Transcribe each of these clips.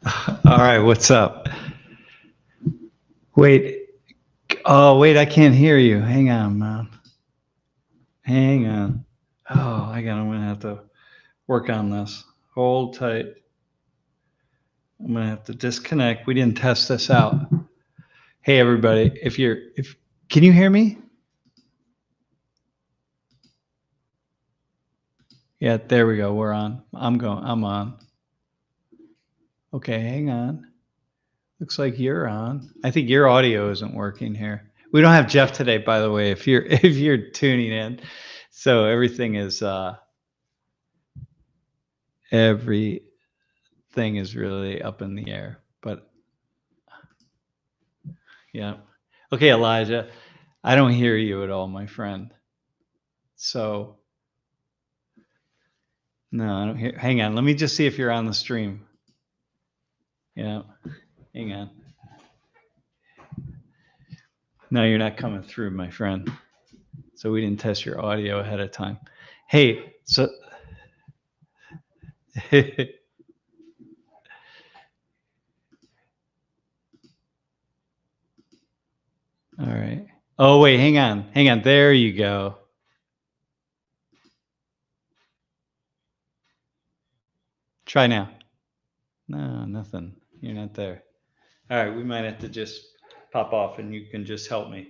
All right, what's up? Wait. Oh, wait, I can't hear you. Hang on, man. Hang on. Oh, I'm gonna have to work on this. Hold tight. I'm gonna have to disconnect. We didn't test this out. Hey, everybody, can you hear me? Yeah, there we go. We're on. I'm on. Okay, hang on. Looks like you're on. I think your audio isn't working here. We don't have Jeff today, by the way, if you're tuning in. So everything is really up in the air. But yeah. Okay, Elijah. I don't hear you at all, my friend. So no, I don't hear. Hang on. Let me just see if you're on the stream. Yeah. Hang on. No, you're not coming through, my friend. So we didn't test your audio ahead of time. Hey, so all right. Oh, wait, hang on. Hang on. There you go. Try now. No, nothing. You're not there. All right. We might have to just pop off and you can just help me.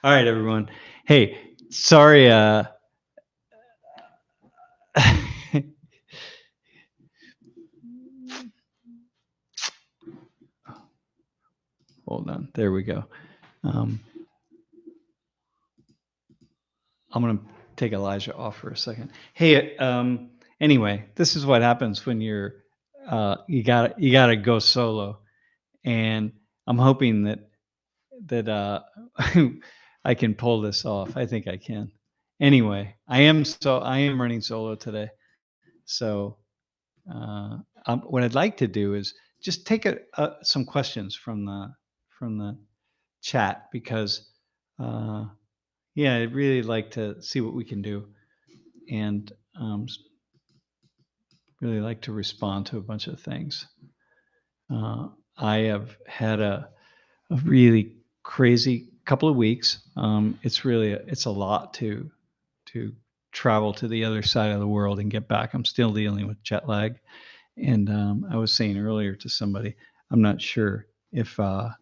All right, everyone. Hey, sorry. Hold on. There we go. I'm going to take Elijah off for a second. Hey, anyway, this is what happens when you're you gotta go solo, and I'm hoping that I can pull this off. I think I can. Anyway, I am running solo today, so what I'd like to do is just take some questions from the chat, because yeah, I'd really like to see what we can do, and really like to respond to a bunch of things. I have had a really crazy couple of weeks. It's a lot to travel to the other side of the world and get back. I'm still dealing with jet lag, and I was saying earlier to somebody, I'm not sure if I'm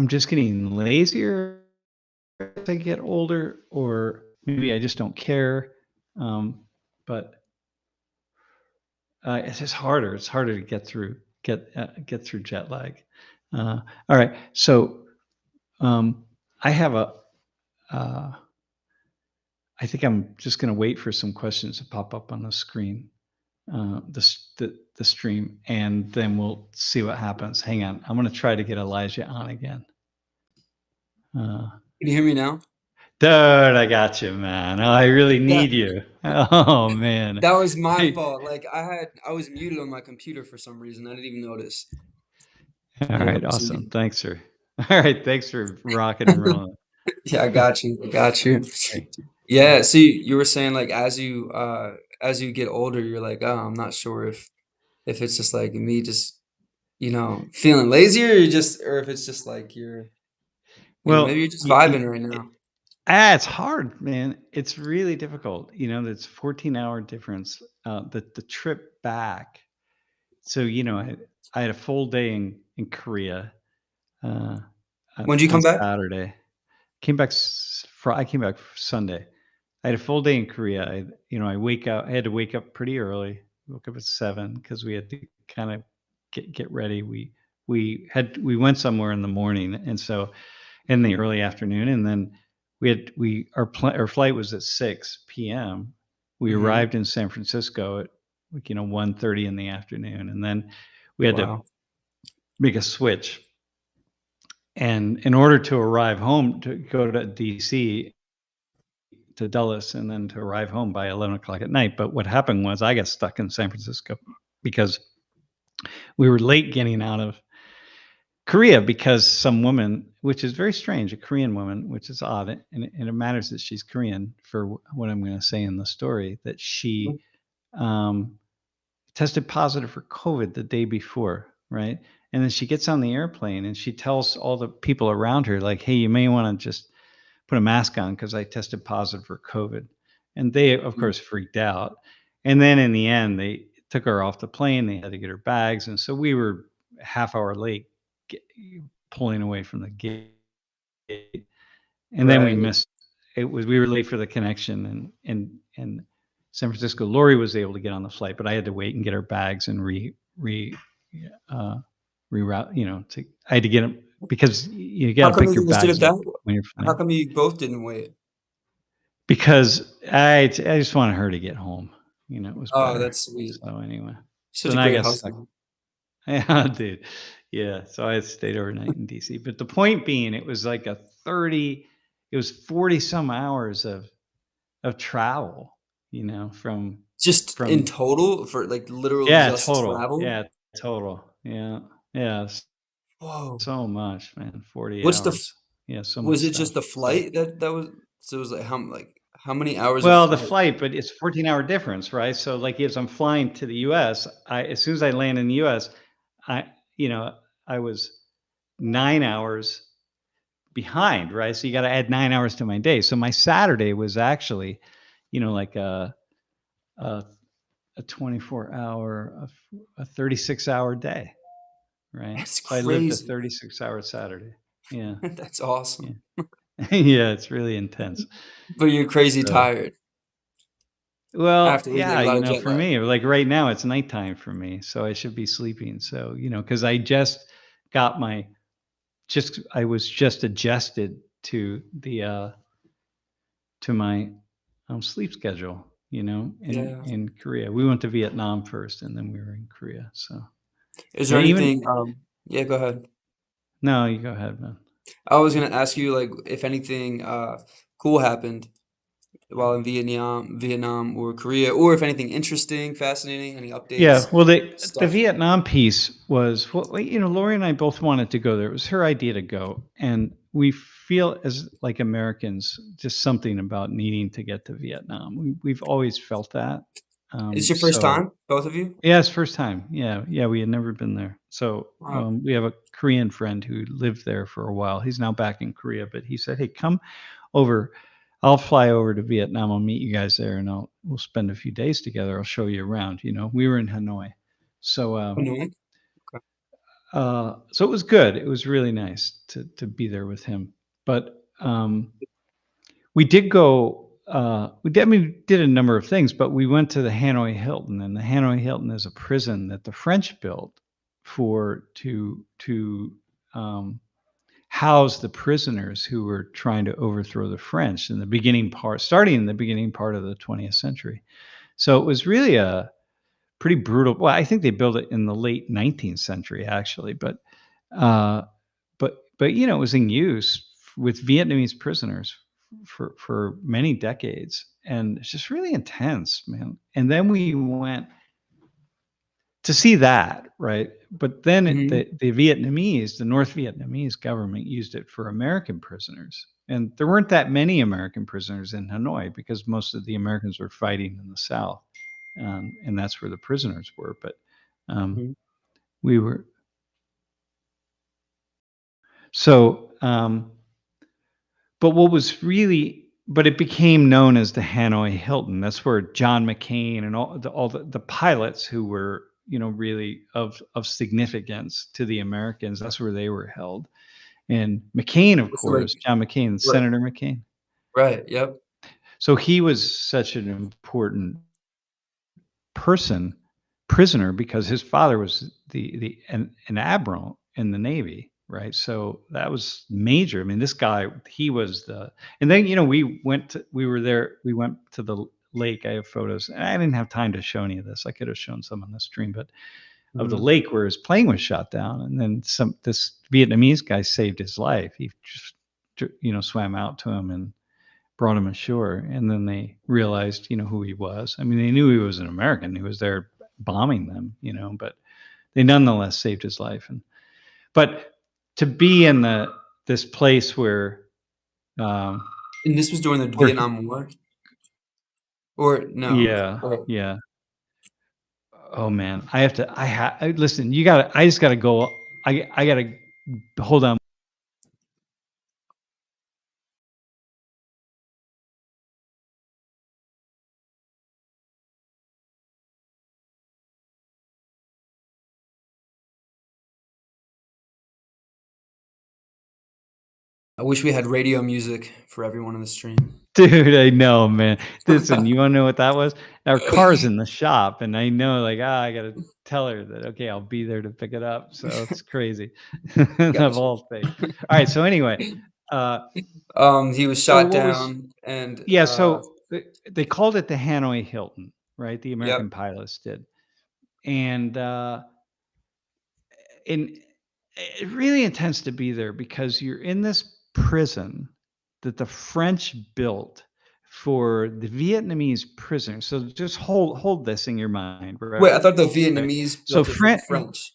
just getting lazier as I get older, or maybe I just don't care. But it's just harder. It's harder to get through jet lag. All right, so I have I think I'm just going to wait for some questions to pop up on the screen, the stream, and then we'll see what happens. Hang on, I'm going to try to get Elijah on again. Can you hear me now? Dude, I got you, man. Oh, I really need you. Oh man. That was my Hey. fault. Like I was muted on my computer for some reason. I didn't even notice. All Yeah, right, awesome. Thanks for rocking and rolling. yeah, I got you. I got you. Hey. Yeah, so you were saying like as you get older, you're like, oh, I'm not sure if it's just like me just, feeling lazy or if it's just like maybe Well, you're just vibing right now. it's hard, man. It's really difficult. It's 14-hour difference. The trip back. So I had a full day in Korea uh, When did you on come back? Saturday. I came back Sunday. I had a full day in Korea. I had to wake up pretty early. Woke up at 7 because we had to kind of get ready. We went somewhere in the morning, and so in the early afternoon, and then our flight was at 6 p.m. We Hmm. arrived in San Francisco at 1:30 in the afternoon, and then we had to Wow. make a switch. And in order to arrive home, to go to DC, to Dulles, and then to arrive home by 11 o'clock at night. But what happened was I got stuck in San Francisco because we were late getting out of Korea, because some woman, which is very strange, a Korean woman, which is odd, and it matters that she's Korean for what I'm going to say in the story, that Mhm. um, tested positive for COVID the day before, right? And then she gets on the airplane and she tells all the people around her, like, "Hey, you may want to just put a mask on because I tested positive for COVID." And they, of Mhm. course, freaked out. And then in the end, they took her off the plane. They had to get her bags, and so we were a half hour late get, pulling away from the gate. And then we Right. missed it was we were late for the connection in San Francisco. Lori was able to get on the flight, but I had to wait and get her bags and uh, reroute, to I had to get them because you How gotta come pick you your guys did it bags up that when you're how flying. come you both didn't wait? Because I just wanted her to get home, it was Oh, better. that's sweet. So anyway, so Such a then I great got stuck. husband. Yeah, dude. Yeah, so I stayed overnight in DC, but the point being, it was like 40 some hours of travel, Just in from total for, like, literal yeah, just total. travel? Yeah, total. Yeah. Yeah, Whoa. so much, man, 40 What's the f hours. Yeah, so much Was it just stuff. the So flight that was so it was how many hours of well, the flight? flight, but it's 14-hour difference, right? So, like, as I'm flying to the US, as soon as I land in the US, I you know, I was 9 hours behind, right? So you gotta add 9 hours to my day. So my Saturday was actually, like a a 24-hour, a 36-hour day, right? That's So I lived a crazy. 36-hour Saturday. Yeah, That's yeah. awesome. Yeah, it's really intense. But you're crazy So tired well, after with, like, yeah, a lot of jet for lag. me, like, right now, it's nighttime for me, so I should be sleeping. So, because I just got my just I was just adjusted to my, sleep schedule, Yeah. in Korea. We went to Vietnam first, and then we were in Korea, so Is yeah, there even anything, yeah, go ahead. no, you go ahead, man. I was gonna ask you, like, if anything, cool happened while in Vietnam or Korea, or if anything interesting, fascinating, any Yeah, updates, well, the stuff. Vietnam piece was well, Lori and I both wanted to go there. It was her idea to go, and we feel as like Americans just something about needing to get to Vietnam. We've always felt that. Is your first So time, both of you? yeah, it's first time. Yeah, yeah, we had never been there. So Wow. we have a Korean friend who lived there for a while. He's now back in Korea, but he said, "Hey, come over. I'll fly over to Vietnam. I'll meet you guys there, and we'll spend a few days together. I'll show you around." We were in Hanoi, so Hanoi? Okay. so it was good. It was really nice to be there with him. But we did go. We did a number of things, but we went to the Hanoi Hilton, and the Hanoi Hilton is a prison that the French built for to house the prisoners who were trying to overthrow the French starting in the beginning part of the 20th century. So it was really a pretty brutal. Well, I think they built it in the late 19th century, actually, uh, it was in use with Vietnamese prisoners for many decades, and it's just really intense, man. And then we went to see that, right? But then Mhm, the North Vietnamese government used it for American prisoners. And there weren't that many American prisoners in Hanoi because most of the Americans were fighting in the South. And that's where the prisoners were. But um, mhm. we were, so, but but it became known as the Hanoi Hilton. That's where John McCain and all the pilots who were, really of significance to the Americans. That's where they were held. And McCain, of So, like course, John McCain, right, Senator McCain. right, yep. So he was such an important person, prisoner, because his father was an admiral in the Navy, right? So that was major. I mean, this guy, he was the. And then we were there. We went to the lake. I have photos. And I didn't have time to show any of this. I could have shown some on the stream, but of the Mhm, lake where his plane was shot down, and then this Vietnamese guy saved his life. He just swam out to him and brought him ashore, and then they realized, who he was. I mean, they knew he was an American. He was there bombing them, but they nonetheless saved his life. But to be in this place um, and this was during the where he, Vietnam War? Or no? yeah, Or yeah, Oh man, listen, I just gotta go. I gotta hold on. I wish we had radio music for everyone on the stream. Dude, I know, man. Listen, you wanna know what that was? Our car's in the shop, and I know, like, I gotta tell her that, okay, I'll be there to pick it up, so it's crazy of Gotcha. all things. Alright, so anyway, uh, He was so shot what was down and, yeah, so they called it the Hanoi Hilton, right? The yep. American pilots did, and, and it really intends to be there because you're in this prison that the French built for the Vietnamese prisoners. So just hold this in your mind, Wait, I right? thought the Vietnamese So built it for the French, French.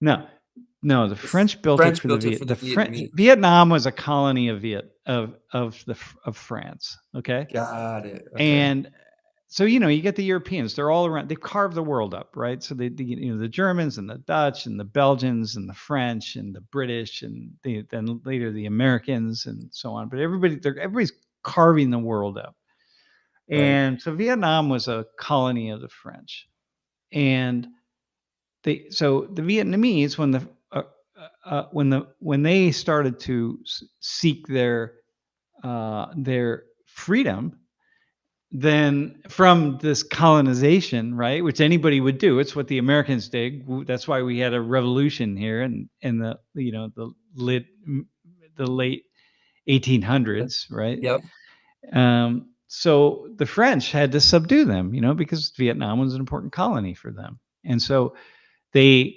no, no, the The F French built it French for the built it for the Vietnamese. Vietnam was a colony of of France. Okay, Got it, okay. and so, you get the Europeans, they're all around. They've carved the world up, right? So the Germans and the Dutch and the Belgians and the French and the British and then later the Americans and so on. But everybody's carving the world up. Right. And so Vietnam was a colony of the French. And so the Vietnamese, when they started to seek their freedom, then from this colonization, right, which anybody would do, it's what the Americans did. That's why we had a revolution here in the late Right. 1800s, right? Yep. So the French had to subdue them, because Vietnam was an important colony for them, and so they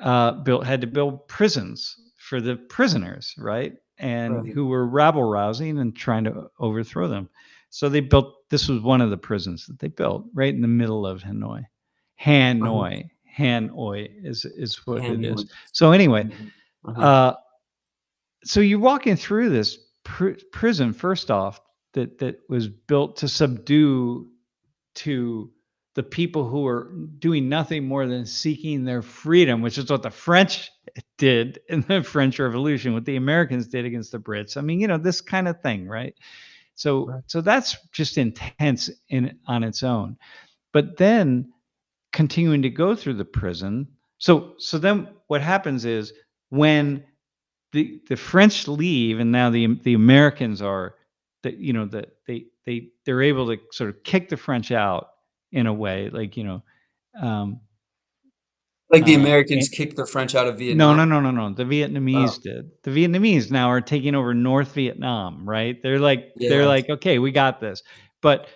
had to build prisons for the prisoners, right? And Right. who were rabble rousing and trying to overthrow them. So they built this was one of the prisons that they built right in the middle of Hanoi. Uh-huh. Hanoi is what it is. Handling. So anyway, Mhm. Uh-huh. uh, so you're walking through this prison first off that was built to subdue to the people who are doing nothing more than seeking their freedom, which is what the French did in the French Revolution, what the Americans did against the Brits. I mean, this kind of thing, right? So Right. so that's just intense in on its own. But then continuing to go through the prison. So then what happens is when the French leave and now the Americans are that that they're able to sort of kick the French out in a way like um Like the and Americans kicked the French out of no, no, Vietnam? no, no, no. The Oh, Vietnamese did. The Vietnamese now are taking over North Vietnam, right? They're yeah. like, okay, we got this. But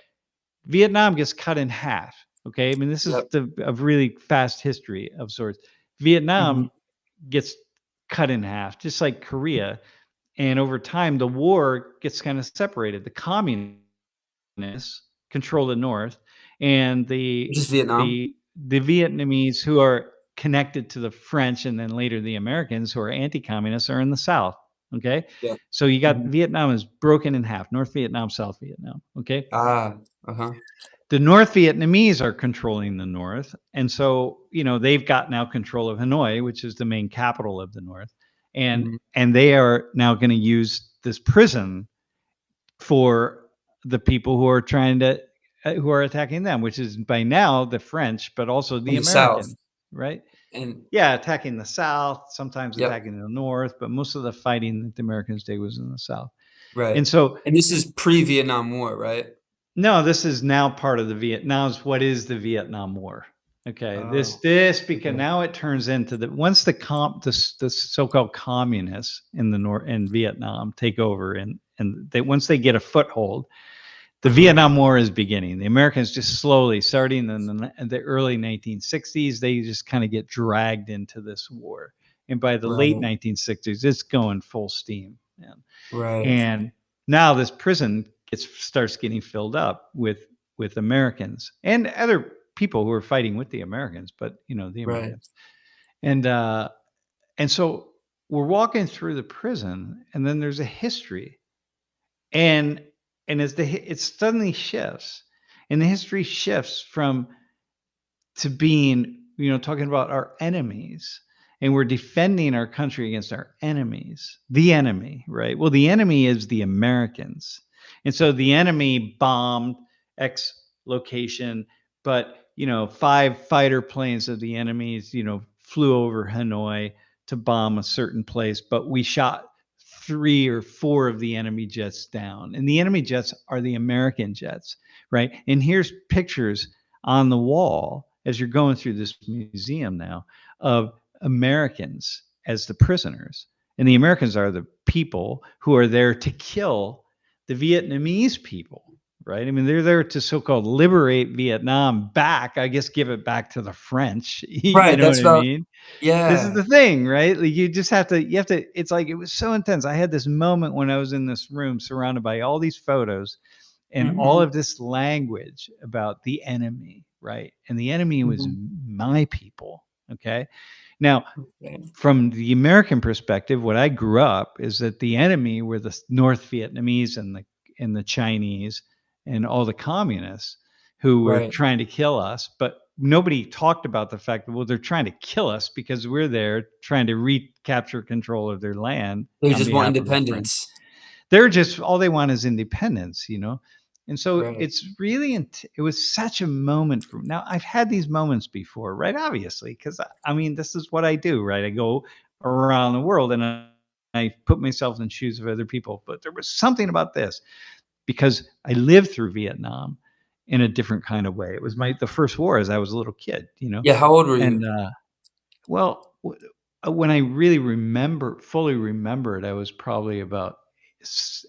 Vietnam gets cut in half. Okay. I mean, this is Yep. a really fast history of sorts. Mhm. Vietnam gets cut in half, just like Korea. And over time, the war gets kind of separated. The communists control the north, and Just Vietnam? the Vietnamese who are connected to the French and then later the Americans who are anti-communists are in the south. Okay, Yeah. so you got Mhm. Vietnam is broken in half: North Vietnam, South Vietnam. Okay, Ah, uh-huh. the North Vietnamese are controlling the north, and so they've got now control of Hanoi, which is the main capital of the north, and Mhm. they are now going to use this prison for the people who are trying to who are attacking them, which is by now the French, but also In the the South, Americans, right? and Yeah, attacking the South, sometimes yep, attacking the North, but most of the fighting that the Americans did was in the South. right. And so, And this is pre-Vietnam War, right? no, this is now part of the Vietnam's what is the Vietnam War. Okay, Oh, this because okay. now it turns into the once the so-called communists in the North in Vietnam take over and they once they get a foothold, the Uh-huh. Vietnam War is beginning. The Americans just slowly, starting in the early 1960s, they just kind of get dragged into this war. And by the late Right, 1960s, it's going full steam. Man. right, And now this prison starts getting filled up with Americans and other people who are fighting with the Americans, but the right. Americans. And and so we're walking through the prison, and then there's a history and as it suddenly shifts, and the history shifts from to being, talking about our enemies, and we're defending our country against our enemies, the enemy, right? Well, the enemy is the Americans. And so the enemy bombed X location, but, 5 fighter planes of the enemies, flew over Hanoi to bomb a certain place, but we shot 3 or 4 of the enemy jets down. And the enemy jets are the American jets, right? And here's pictures on the wall as you're going through this museum now of Americans as the prisoners. And the Americans are the people who are there to kill the Vietnamese people, right? I mean, they're there to so-called liberate Vietnam back, I guess, give it back to the French. You Right, know what that's I about mean? This is yeah. the thing, right? Like it's like, it was so intense. I had this moment when I was in this room surrounded by all these photos and all Mhm, of this language about the enemy, right? And the enemy was mhm, my people. Okay. Now, okay. from the American perspective, what I grew up is that the enemy were the North Vietnamese and the Chinese and all the communists who were Right. trying to kill us. But nobody talked about the fact that, well, they're trying to kill us because we're there trying to recapture control of their land They on just want behalf of the French. independence. They're just, all they want is independence. And so Right. it's really, it was such a moment for now. I've had these moments before, right? Obviously, because I mean, this is what I do, right? I go around the world and I put myself in the shoes of other people. But there was something about this because I lived through Vietnam in a different kind of way. It was Mhm. the first war as I was a little kid. Yeah, how old were And you? well, when I really fully remember it, I was probably about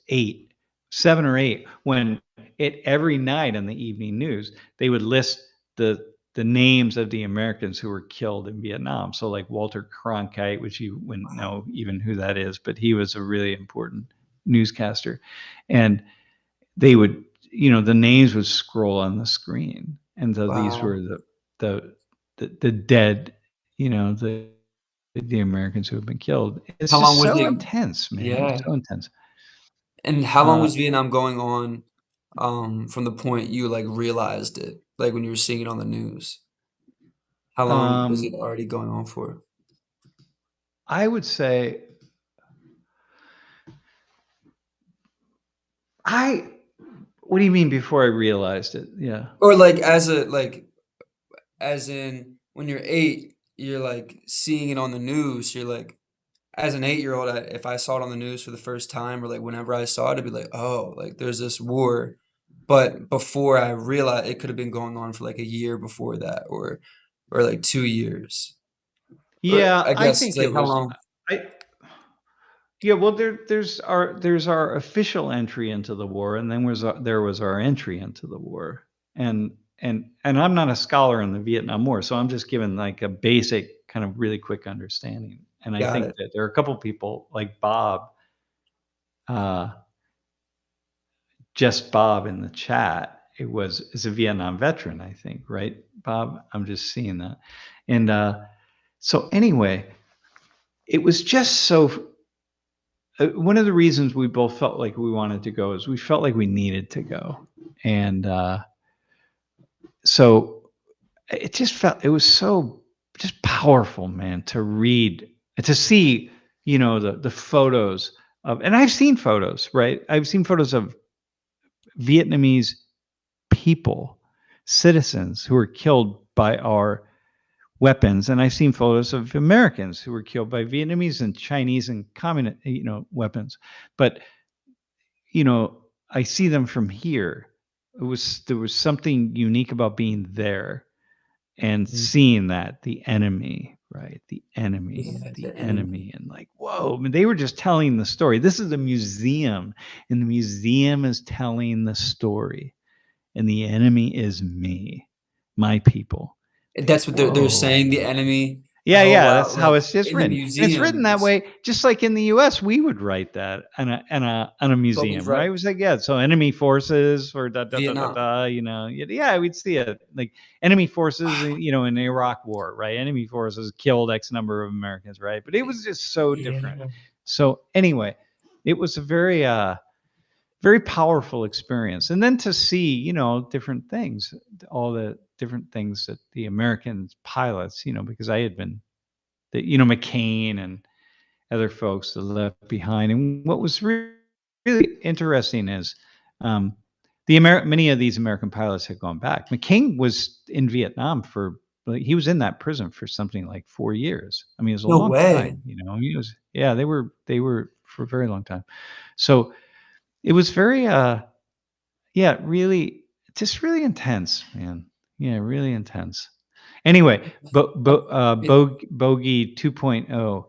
8, 7 or 8, when every night on the evening news, they would list the names of the Americans who were killed in Vietnam. So like Walter Cronkite, which you wouldn't Wow. know even who that is, but he was a really important newscaster. And they would, the names would scroll on the screen. And so these Wow. were the the dead, the Americans who have been killed. It's How just long was so the intense, man. It was yeah. so intense. And how long Uh, was Vietnam going on, from the point you, like, realized it? Like, when you were seeing it on the news? How long was it um, already going on for? I would say I. What do you mean before I realized it? Yeah. Or, like, as in, when you're 8, you're, like, seeing it on the news, you're like as an 8-year-old, if I saw it on the news for the first time or, like, whenever I saw it, I'd be like, "Oh, like, there's this war." But before I realized it could have been going on for, like, a year before that or, like, 2 years. Or Yeah, I I guess, think it like, how was. long I Yeah. Well, there's our official entry into the war, and then there was our entry into the war, and I'm not a scholar in the Vietnam War, so I'm just giving like a basic kind of really quick understanding. And I got think it. that there are a couple people like Bob, uh, just Bob in the chat. Is a Vietnam veteran, I think, right, Bob? I'm just seeing that, and so anyway, it was just so. One of the reasons we both felt like we wanted to go is we felt like we needed to go, and so it was so just powerful, man, to read, to see, the photos of, and I've seen photos, right? I've seen photos of Vietnamese people, citizens who were killed by our weapons, and I've seen photos of Americans who were killed by Vietnamese and Chinese and communist, weapons. But I see them from here. There was something unique about being there and Mhm. seeing that the enemy, right? Yeah, The the enemy. enemy, and like, whoa! I mean, they were just telling the story. This is a museum, and the museum is telling the story, and the enemy is me, my people. Like, That's what they're whoa, saying, the man. enemy? Yeah, Oh, yeah, wow, that's how like, it's just in the written, and it's written that museums. way, just like in the U.S., we would write that on a But we've museum, read right? It was like, yeah, so enemy forces or da da da da Vietnam. da, yeah, we'd see it like enemy forces, in the Iraq War, right? Enemy forces killed X number of Americans, right? But it was just so different. Yeah. So anyway, it was a very powerful experience, and then to see, different things, all the different things that the American pilots, because I had been, McCain and other folks that left behind. And what was really interesting is um, many of these American pilots had gone back. McCain was in Vietnam he was in that prison for something like 4 years. I mean, it was a No long way. time. He was, yeah, they were for a very long time. So it was very, yeah, really, just really intense, man. Yeah, really intense. Anyway, Uh, it bogey 2.0.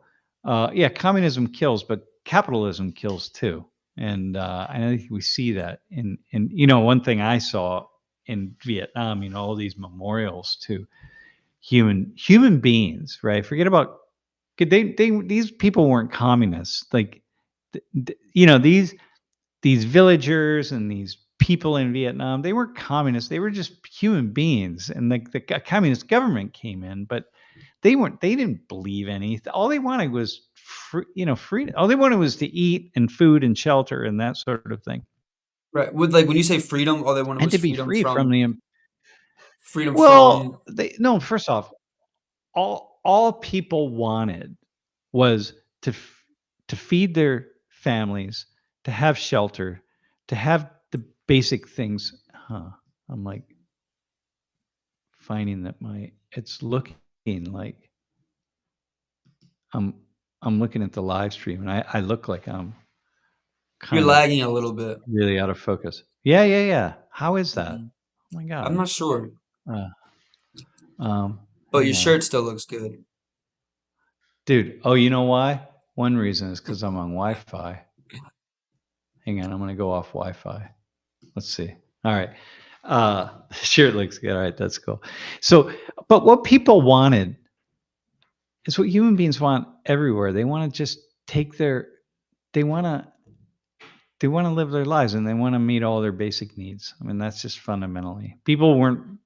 Yeah, communism kills, but capitalism kills too. And I think we see that in one thing I saw in Vietnam, all these memorials to human beings, right? Forget about these people weren't communists. Like, these villagers and these people in Vietnam, they weren't communists. They were just human beings. And the communist government came in, but they didn't believe anything. All they wanted was freedom. All they wanted was to eat and food and shelter and that sort of thing. right, with, like, when you say freedom, all they wanted And was to be free from freedom from well, they no, first off, all people wanted was to feed their families, to have shelter, to have the basic things. Huh. I'm like finding that it's looking like I'm I'm looking at the live stream and I look like I'm you're kind of lagging a little bit. really out of focus. Yeah, yeah, yeah. How is that? Mhm. Oh my I'm god. not sure, Uh, but your hang on. shirt still looks good. Dude, oh, you know why? One reason is because I'm on Wi-Fi. Hang on, I'm gonna go off Wi-Fi. Let's see. All right. Sure, it looks good. All right, that's cool. So, but what people wanted is what human beings want everywhere. They want to just take their, they want to, they want to live their lives and they want to meet all their basic needs. I mean, that's just fundamentally. People weren't.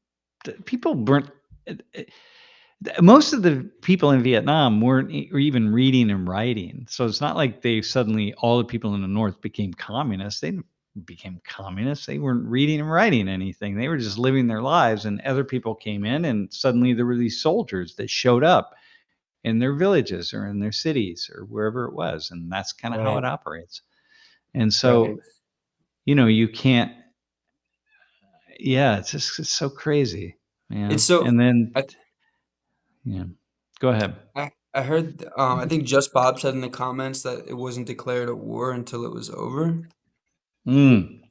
Most of the people in Vietnam weren't even reading and writing. So it's not like they suddenly all the people in the North became communists. They didn't became communists. They weren't reading and writing anything. They were just living their lives. And other people came in, and suddenly there were these soldiers that showed up in their villages or in their cities or wherever it was. And that's kind of how Right, it operates. And right. so, you can't. Yeah, it's so crazy, It's man. so And then, I yeah, go ahead. I heard, I think Just Bob said in the comments that it wasn't declared a war until it was over. Mm.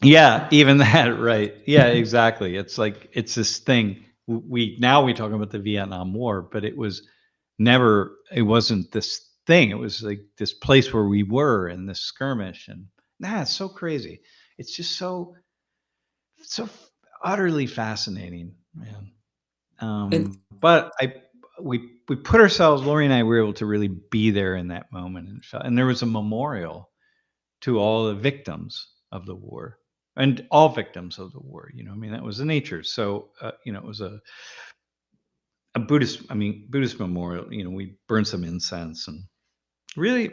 Yeah, even that, right. Yeah, exactly. It's like it's this thing. We talk about the Vietnam War, but it wasn't this thing. It was like this place where we were in this skirmish and it's so crazy. It's just so utterly fascinating, man. And But we put ourselves, Lori and I were able to really be there in that moment and there was a memorial to all the victims of the war and all victims of the war. I mean, that was the nature. So, it was a Buddhist memorial. We burned some incense and really,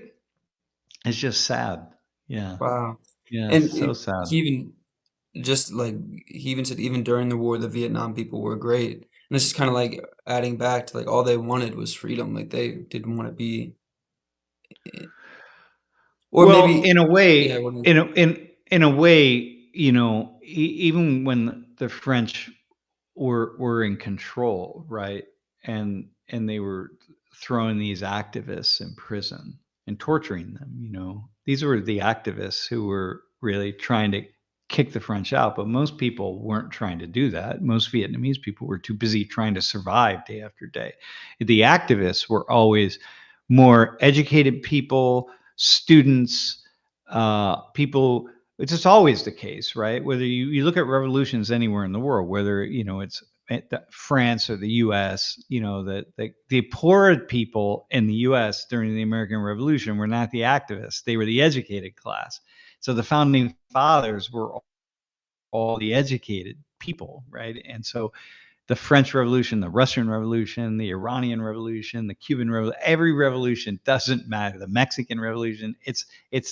it's just sad. Yeah. wow. Yeah. And So sad. he even just like he even said even during the war, the Vietnam people were great. And this is kind of like adding back to like all they wanted was freedom. Like they didn't want to be, eh, or Well, maybe, in a yeah. way, What do you, in a way, even when the French were in control, right? And they were throwing these activists in prison and torturing them. These were the activists who were really trying to kick the French out, but most people weren't trying to do that. Most Vietnamese people were too busy trying to survive day after day. The activists were always more educated people, students, people. It's just always the case, right? Whether you look at revolutions anywhere in the world, whether it's France or the U.S., the poorer people in the U.S. during the American Revolution were not the activists; they were the educated class. So the founding fathers were all the educated people, right? And so the French Revolution, the Russian Revolution, the Iranian Revolution, the Cuban Revolution, every revolution doesn't matter. The Mexican Revolution, it's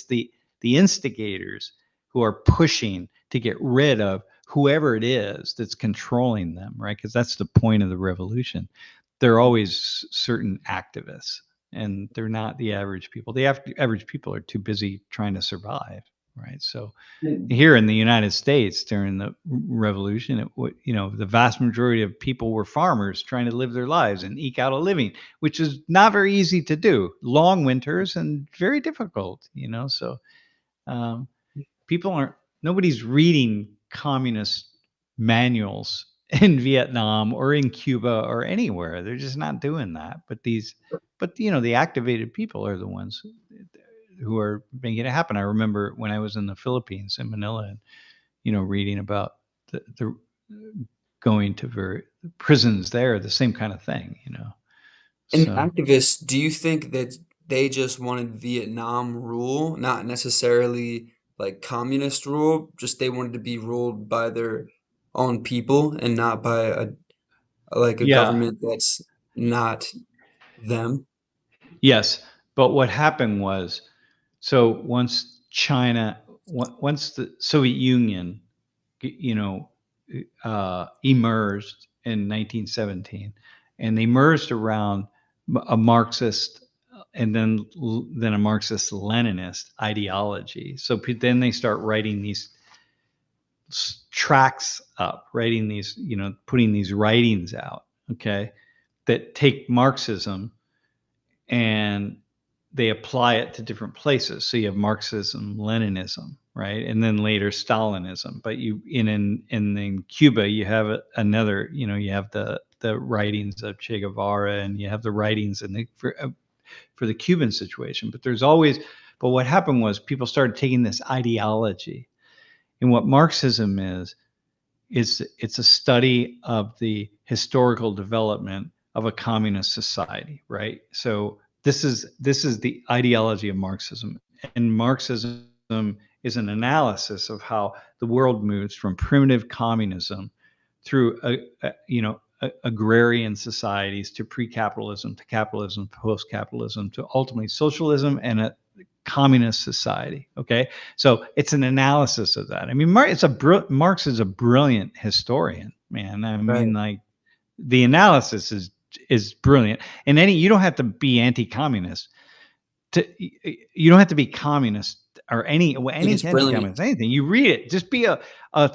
the instigators who are pushing to get rid of whoever it is that's controlling them, right? Because that's the point of the revolution. They're always certain activists, and they're not the average people. The average people are too busy trying to survive, right? So And here in the United States during the revolution, the vast majority of people were farmers trying to live their lives and eke out a living, which is not very easy to do. Long winters and very difficult, so um, people aren't nobody's reading communist manuals in Vietnam or in Cuba or anywhere. They're just not doing that. But the activated people are the ones who are making it happen. I remember when I was in the Philippines in Manila and reading about the going to prisons there, the same kind of thing. And So activists, do you think that they just wanted Vietnam rule, not necessarily like communist rule, just they wanted to be ruled by their own people and not by a yeah, government that's not them? yes. But what happened was, so once China, once the Soviet Union, you know, emerged in 1917, and they merged around a Marxist and then a Marxist Leninist ideology. So then they start writing these tracks up, writing these, putting these writings out, okay, that take Marxism and they apply it to different places. So you have Marxism, Leninism, right, and then later Stalinism. But in Cuba, you have another. You have the writings of Che Guevara, and you have the writings for the Cuban situation. But what happened was people started taking this ideology, and what Marxism is it's a study of the historical development of a communist society, right? So this is the ideology of Marxism, and Marxism is an analysis of how the world moves from primitive communism through agrarian societies to pre-capitalism to capitalism, post-capitalism to ultimately socialism and a communist society. Okay, so it's an analysis of that. I mean, Marx is a brilliant historian, man. I mean, Right. like the analysis is brilliant. And you don't have to be anti-communist you don't have to be communist or any I think it's anti-communist brilliant. anything. You read it, just be a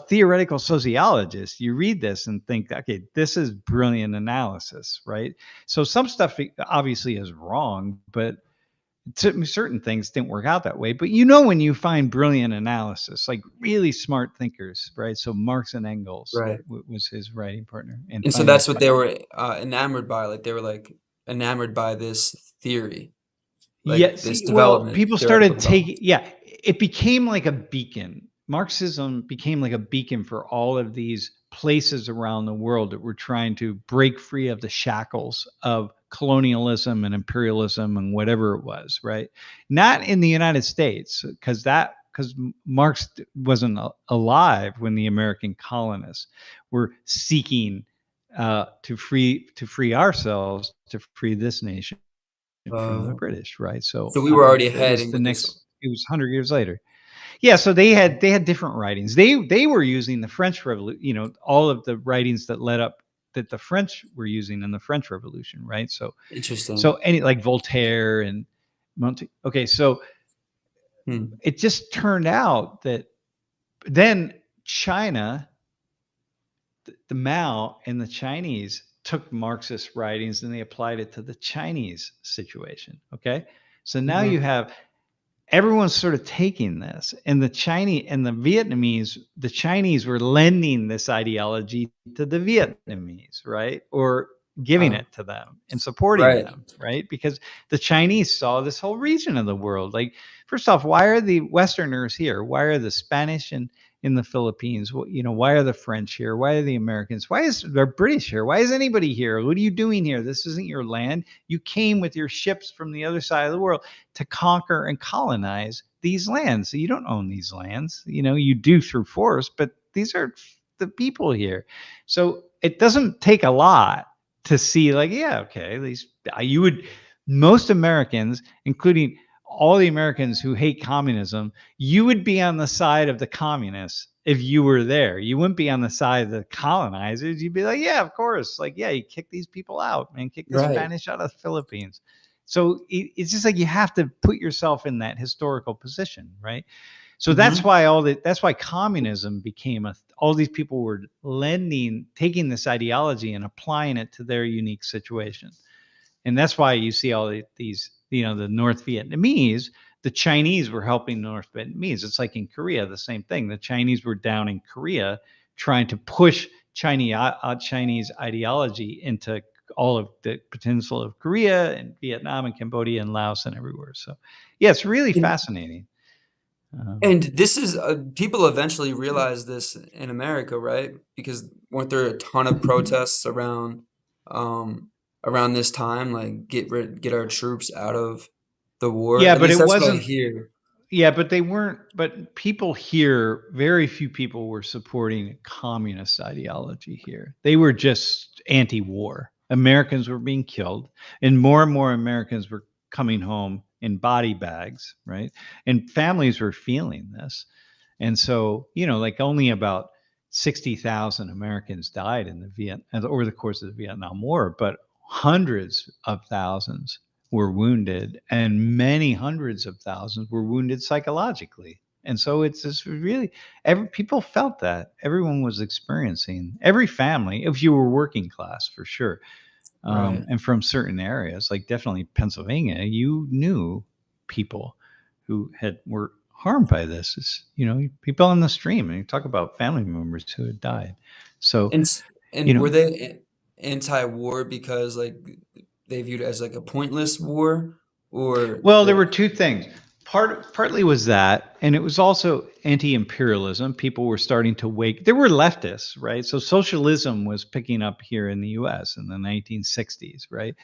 theoretical sociologist. You read this and think, okay, this is brilliant analysis, right? So some stuff obviously is wrong, but certain things didn't work out that way. But when you find brilliant analysis, like really smart thinkers, right? So Marx and Engels Right. was his writing partner, and And so finding that's what they finding were enamored by. Like they were like enamored by this theory, like Yes, this well, development, people theoretical started development. taking, yeah, it became like a beacon. Marxism became like a beacon for all of these places around the world that were trying to break free of the shackles of colonialism and imperialism and whatever it was, right? Not in the United States, because Marx wasn't alive when the American colonists were seeking to free ourselves, to free this nation from the Okay. British, right? So So we were already it ahead was and with this. it was 100 years later. Yeah, so they had different writings. They were using the French Revolution, all of the writings that led up that the French were using in the French Revolution, right? So Interesting. any like Voltaire and Okay, so Hmm. it just turned out that then China, the Mao and the Chinese took Marxist writings and they applied it to the Chinese situation. Okay, so now you Mhm. have everyone's sort of taking this, and the Chinese were lending this ideology to the Vietnamese, right, or giving Uh, it to them and supporting right. them, right, because the Chinese saw this whole region of the world. Like, first off, why are the Westerners here? Why are the Spanish in the Philippines? Why are the French here? Why are the Americans? Why is the British here? Why is anybody here? What are you doing here? This isn't your land. You came with your ships from the other side of the world to conquer and colonize these lands. So you don't own these lands. You do through force, but these are the people here. So it doesn't take a lot to see, like, yeah, okay, these you would most Americans, including all the Americans who hate communism, you would be on the side of the communists if you were there. You wouldn't be on the side of the colonizers. You'd be like, yeah, of course. Like, yeah, you kick these people out, man. Kick the Right. Spanish out of the Philippines. So it's just like you have to put yourself in that historical position, right? So that's Mhm. why that's why communism became all these people were taking this ideology and applying it to their unique situation. And that's why you see all these, the North Vietnamese, the Chinese were helping North Vietnamese. It's like in Korea, the same thing. The Chinese were down in Korea trying to push Chinese ideology into all of the peninsula of Korea and Vietnam and Cambodia and Laos and everywhere. So, yeah, it's really And fascinating. Um, and this is, people eventually realized this in America, right? Because weren't there a ton of protests um, around this time, like, get our troops out of the war? yeah, At but least it that's what I wasn't. hear. Yeah, but they weren't. But people here, very few people were supporting communist ideology here. They were just anti-war. Americans were being killed, and more Americans were coming home in body bags, right? And families were feeling this. And so, like only about 60,000 Americans died in the over the course of the Vietnam War, but hundreds of thousands were wounded, and many hundreds of thousands were wounded psychologically. And so it's this really, people felt that. Everyone was experiencing, every family, if you were working class for sure, Right. and from certain areas, like definitely Pennsylvania, you knew people who were harmed by this. It's, people on the stream, and you talk about family members who had died. So, And you were know, they anti-war because, like, they viewed it as, like, a pointless war, or well, there the were two things. Partly was that, and it was also anti-imperialism. People were starting to wake. There were leftists, right? So socialism was picking up here in the U.S. in the 1960s, right?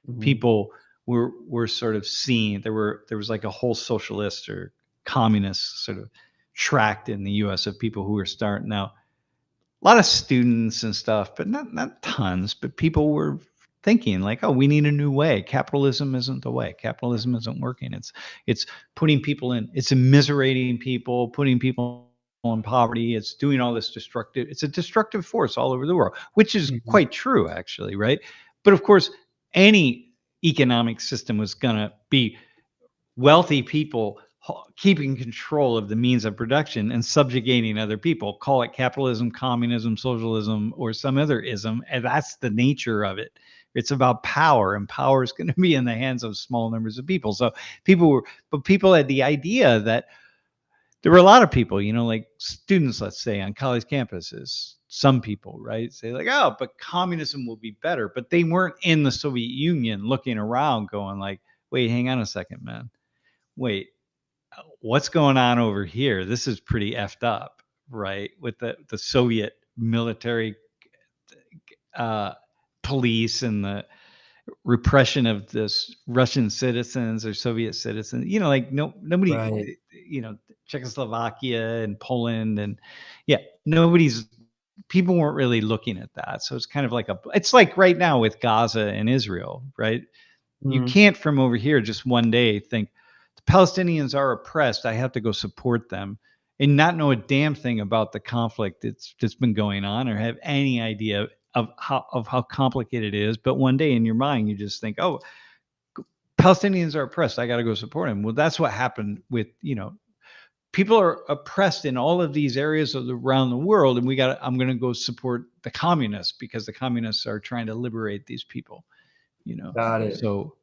Mhm. People were sort of seeing there was like a whole socialist or communist sort of tract in the US of people who were starting now, a lot of students and stuff, but not tons, but people were thinking like, oh, we need a new way. Capitalism isn't the way. Capitalism isn't working. It's putting people in, it's immiserating people, putting people in poverty. It's doing all this destructive, it's a destructive force all over the world, which is Mhm. quite true actually, right? But of course, any economic system was going to be wealthy people keeping control of the means of production and subjugating other people. Call it capitalism, communism, socialism, or some other ism. And that's the nature of it. It's about power, and power is going to be in the hands of small numbers of people. So people had the idea that there were a lot of people, like students, let's say, on college campuses. Some people, right, say like, oh, but communism will be better. But they weren't in the Soviet Union looking around going like, wait, hang on a second, man. Wait, what's going on over here? This is pretty effed up, right? With the Soviet military, uh, police, and the repression of this Russian citizens or Soviet citizens. Like nobody, Right. Czechoslovakia and Poland, and yeah, nobody's people weren't really looking at that. So it's kind of like it's like right now with Gaza and Israel, right? You Mhm. can't from over here just one day think the Palestinians are oppressed. I have to go support them and not know a damn thing about the conflict that's been going on, or have any idea of how complicated it is. But one day in your mind, you just think, oh, Palestinians are oppressed. I got to go support them. Well, that's what happened with people are oppressed in all of these areas around the world, and I'm going to go support the communists because the communists are trying to liberate these people. You know, Got it. so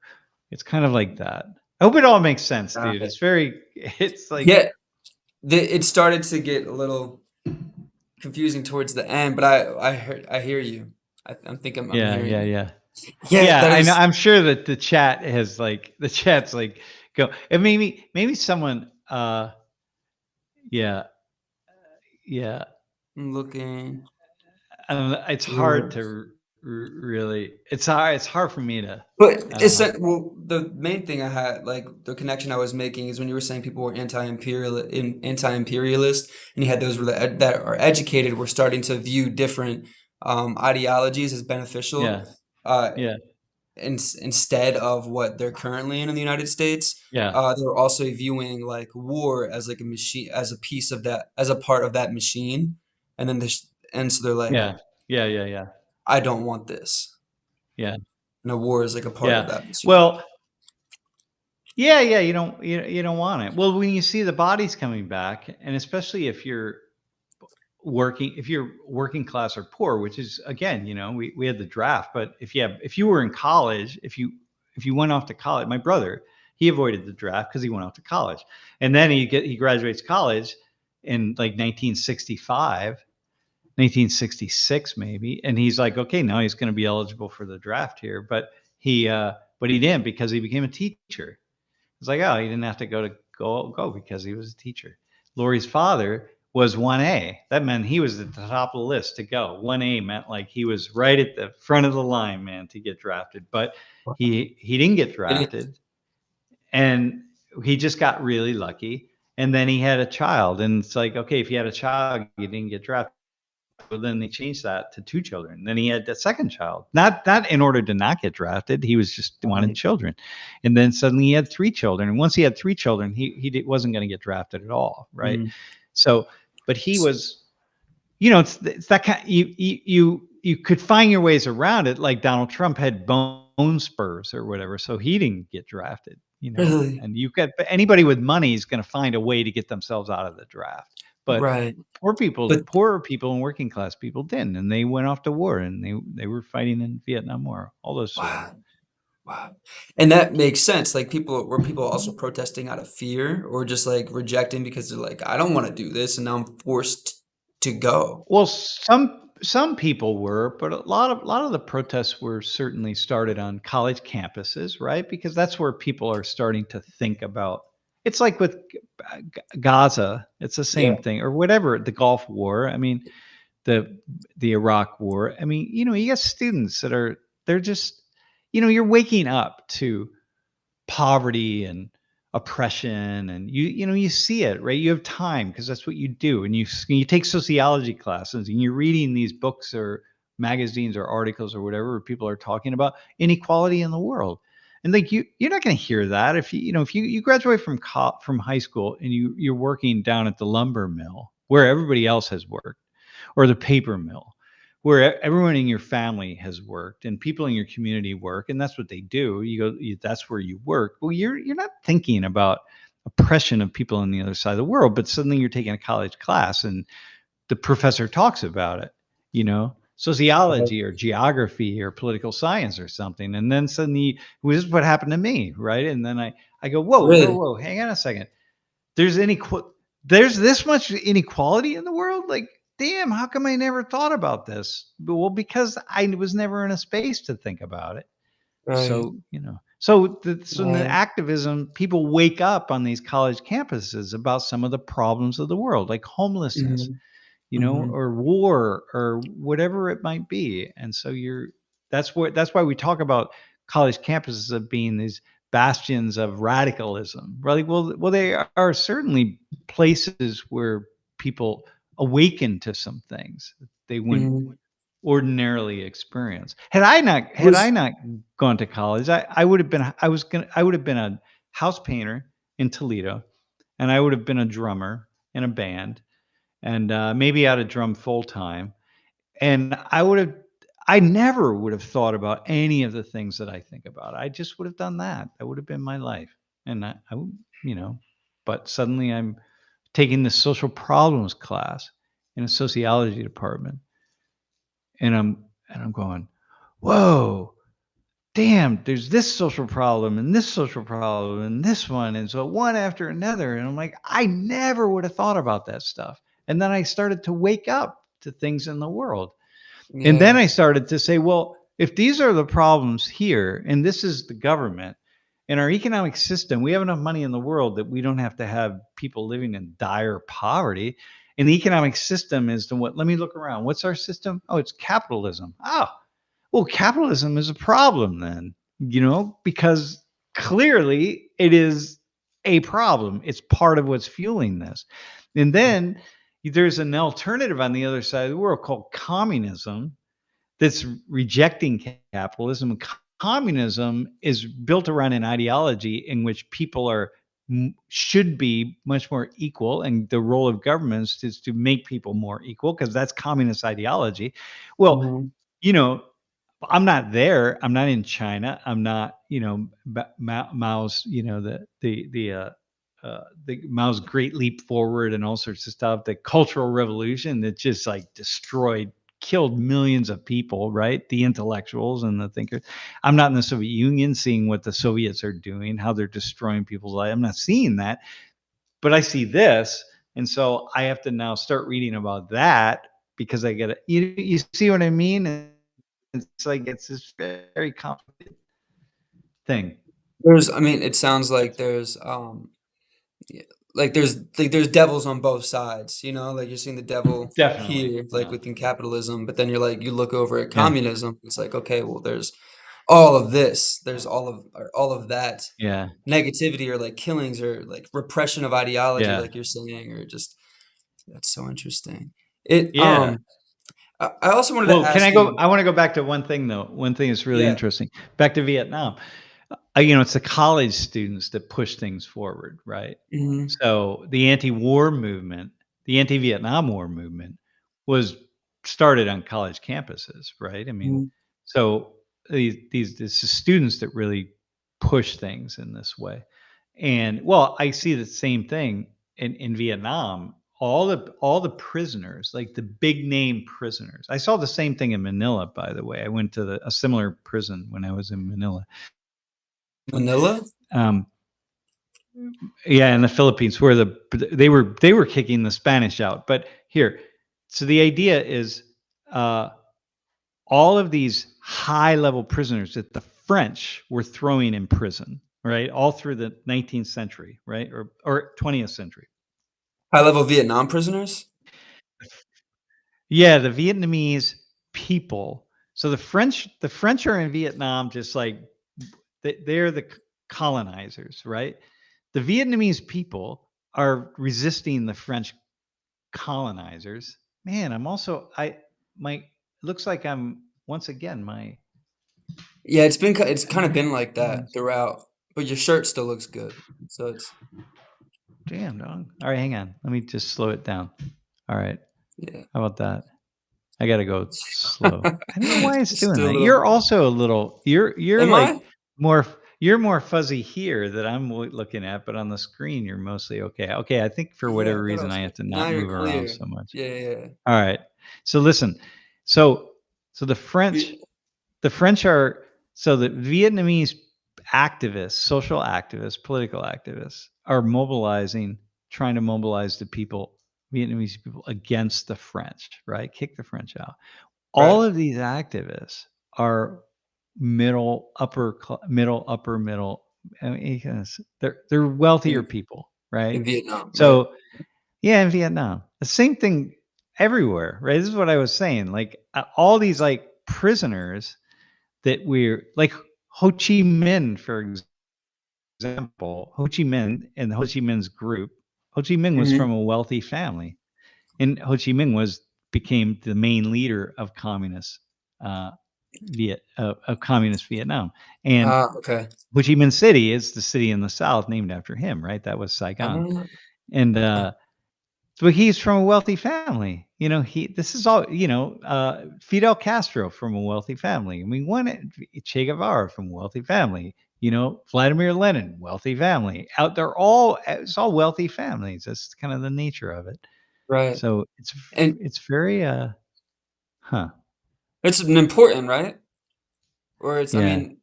it's kind of like that. I hope it all makes sense, Got dude. it. It's like, Yeah, it started to get a little confusing towards the end, but I hear you. I'm think I'm yeah, hearing yeah, you. yeah. Yeah, Yeah, that I know. is. I'm sure that the chat's like go. And maybe someone yeah, yeah. I'm looking It's hard through. to really. It's hard for me to. But it's Uh, that, well, the main thing I had, like, the connection I was making is when you were saying people were anti-imperialist, and you had those that are educated were starting to view different ideologies as beneficial. yeah, Uh, yeah, instead of what they're currently in the United States, Yeah. they're also viewing like war as like a machine, as a piece of that, as a part of that machine, and then and so they're like, Yeah. Yeah. Yeah. Yeah. I don't want this. Yeah. And a war is like a part of Yeah. that machine. Well, yeah, yeah, you don't want it. Well, when you see the bodies coming back, and especially if you're working class or poor, which is again, we had the draft, but if you were in college, if you went off to college, my brother, he avoided the draft because he went off to college. And then he graduates college in like 1965, 1966 maybe, and he's like, okay, now he's going to be eligible for the draft here, but he didn't because he became a teacher. It's like, oh, he didn't have to go because he was a teacher. Lori's father was 1A. That meant he was at the top of the list to go. 1A meant like he was right at the front of the line, man, to get drafted. But he didn't get It, drafted, and he just got really lucky. And then he had a child, and it's like, okay, if you had a child, you didn't get drafted. But then they changed that to 2 children. Then he had the second child, not in order to not get drafted. He was just wanted right. children, and then suddenly he had 3 children. And once he had 3 children, wasn't going to get drafted at all, right? Mm. So, but he was, it's that kind. You could find your ways around it. Like Donald Trump had bone spurs or whatever, so he didn't get drafted. Really? And anybody with money is going to find a way to get themselves out of the draft. But Right. But poorer people and working class people didn't, and they went off to war, and they were fighting in Vietnam War, all those sort of. wow. Wow. And that makes sense. Like were people also protesting out of fear or just like rejecting because they're like, I don't want to do this and now I'm forced to go. Well, some people were, but a lot of the protests were certainly started on college campuses, right? Because that's where people are starting to think about. It's like with Gaza, it's the Yeah. same thing, or whatever, the Gulf War. I mean, the the Iraq War. I mean, you got students they're just, you're waking up to poverty and oppression, and you see it, right? You have time because that's what you do, and you take sociology classes, and you're reading these books or magazines or articles or whatever where people are talking about inequality in the world. And like you're not going to hear that if you graduate from high school and you're working down at the lumber mill where everybody else has worked, or the paper mill where everyone in your family has worked and people in your community work, and that's what they do. That's where you work. Well, you're not thinking about oppression of people on the other side of the world, but suddenly you're taking a college class and the professor talks about it, Right. sociology or geography or political science or something, and then suddenly, well, this is what happened to me, right? And then I go, whoa, whoa, Really? whoa, hang on a second. There's there's this much inequality in the world. Like, damn, how come I never thought about this? Well, because I was never in a space to think about it. Right. So, so in the Right. activism, people wake up on these college campuses about some of the problems of the world, like homelessness, Hmm. Hmm. or war or whatever it might be. And so that's why we talk about college campuses of being these bastions of radicalism. Right? Well, they are certainly places where people awaken to some things that they wouldn't Hmm. ordinarily experience. Had I not gone to college, I would have been I would have been a house painter in Toledo, and I would have been a drummer in a band, and maybe I'd have drummed full time. And I never would have thought about any of the things that I think about. I just would have done that. That would have been my life. And you know, but suddenly I'm taking this social problems class in a sociology department, and I'm going, whoa, damn, there's this social problem and this social problem and this one. And so one after another. And I'm like, I never would have thought about that stuff. And then I started to wake up to things in the world. And then Yeah. I started to say, well, if these are the problems here, and this is the government and our economic system, we have enough money in the world that we don't have to have people living in dire poverty. And the economic system is the what? Let me look around. What's our system? Oh, it's capitalism. Oh, well, capitalism is a problem then, because clearly it is a problem. It's part of what's fueling this. And then there's an alternative on the other side of the world called communism that's rejecting capitalism. communism is built around an ideology in which people are should be much more equal, and the role of governments is to make people more equal because that's communist ideology. Well, Mhm. you know, I'm not there. I'm not in China. I'm not, Mao's, the Mao's Great Leap Forward and all sorts of stuff. The Cultural Revolution that just like destroyed, killed millions of people, right? The intellectuals and the thinkers. I'm not in the Soviet Union seeing what the Soviets are doing, how they're destroying people's lives. I'm not seeing that, but I see this, and so I have to now start reading about that because I get it. You see what I mean? It's like it's this very complicated thing. I mean, it sounds like yeah, there's devils on both sides, you know? Like, you're seeing the devil Definitely. here, like, Yeah. within capitalism, but then you look over at Yeah. communism, it's like, okay, well, there's all of this, there's all of that Yeah. negativity or, like, killings or, like, repression of ideology, Yeah. like you're saying, or just that's so interesting. It, Yeah. I also wanted to Well, can I ask go? you. I want to go back to one thing though. One thing that's really Yeah, interesting. Back to Vietnam. It's the college students that push things forward, right? mhm, So the anti-Vietnam War movement was started on college campuses, right? I mean, mhm. so these students that really push things in this way. And well, I see the same thing in Vietnam. All the prisoners, like the big name prisoners. I saw the same thing in Manila, by the way. I went to a similar prison when I was in Manila. Manila? Um, yeah, in the Philippines, where they were kicking the Spanish out. But here, so the idea is uh, all of these high level prisoners that the French were throwing in prison, right, all through the 19th century, right, or 20th century. High-level Vietnam prisoners? Yeah, the Vietnamese people. So the French are in Vietnam, just like they're the colonizers, right? The Vietnamese people are resisting the French colonizers. Man, I'm also I my it looks like I'm once again my Yeah, it's kinda been like uh, that throughout, but your shirt still looks good, so it's damn dog. All right, hang on. Let me just slow it down. All right. yeah. How about that? I gotta go slow. I don't know why it's Just doing do a that. little. You're also a little you're Am like I? more you're more fuzzy here that I'm looking at, but on the screen you're mostly okay. Okay, I think for Yeah, whatever I thought I reason was I good. have to Now not you're move around clear. so much. Yeah, yeah, yeah. All right. So listen. So so Vi the French are so the Vietnamese activists, social activists, political activists are mobilizing, trying to mobilize the people, Vietnamese people against the French, right? Kick the French out. All right, of these activists are middle, upper middle. I mean, they're wealthier in people, right? in Vietnam, right? So yeah, in Vietnam, the same thing everywhere, right? This is what I was saying. Like all these like prisoners that we're like Ho Chi Minh, for example. Ho Chi Minh and Ho Chi Minh's group. Ho Chi Minh was from Mhm. a wealthy family, and Ho Chi Minh became the main leader of uh, communist Vietnam. And Ah, okay. Ho Chi Minh City is the city in the south named after him, right? That was Saigon. Ah, And so he's from a wealthy family. This is all, Fidel Castro from a wealthy family. I mean, Che Guevara from a wealthy family. Vladimir Lenin, wealthy family. It's all wealthy families. That's kind of the nature of it. right. So And it's very huh. it's important, right? Or I Yeah. mean,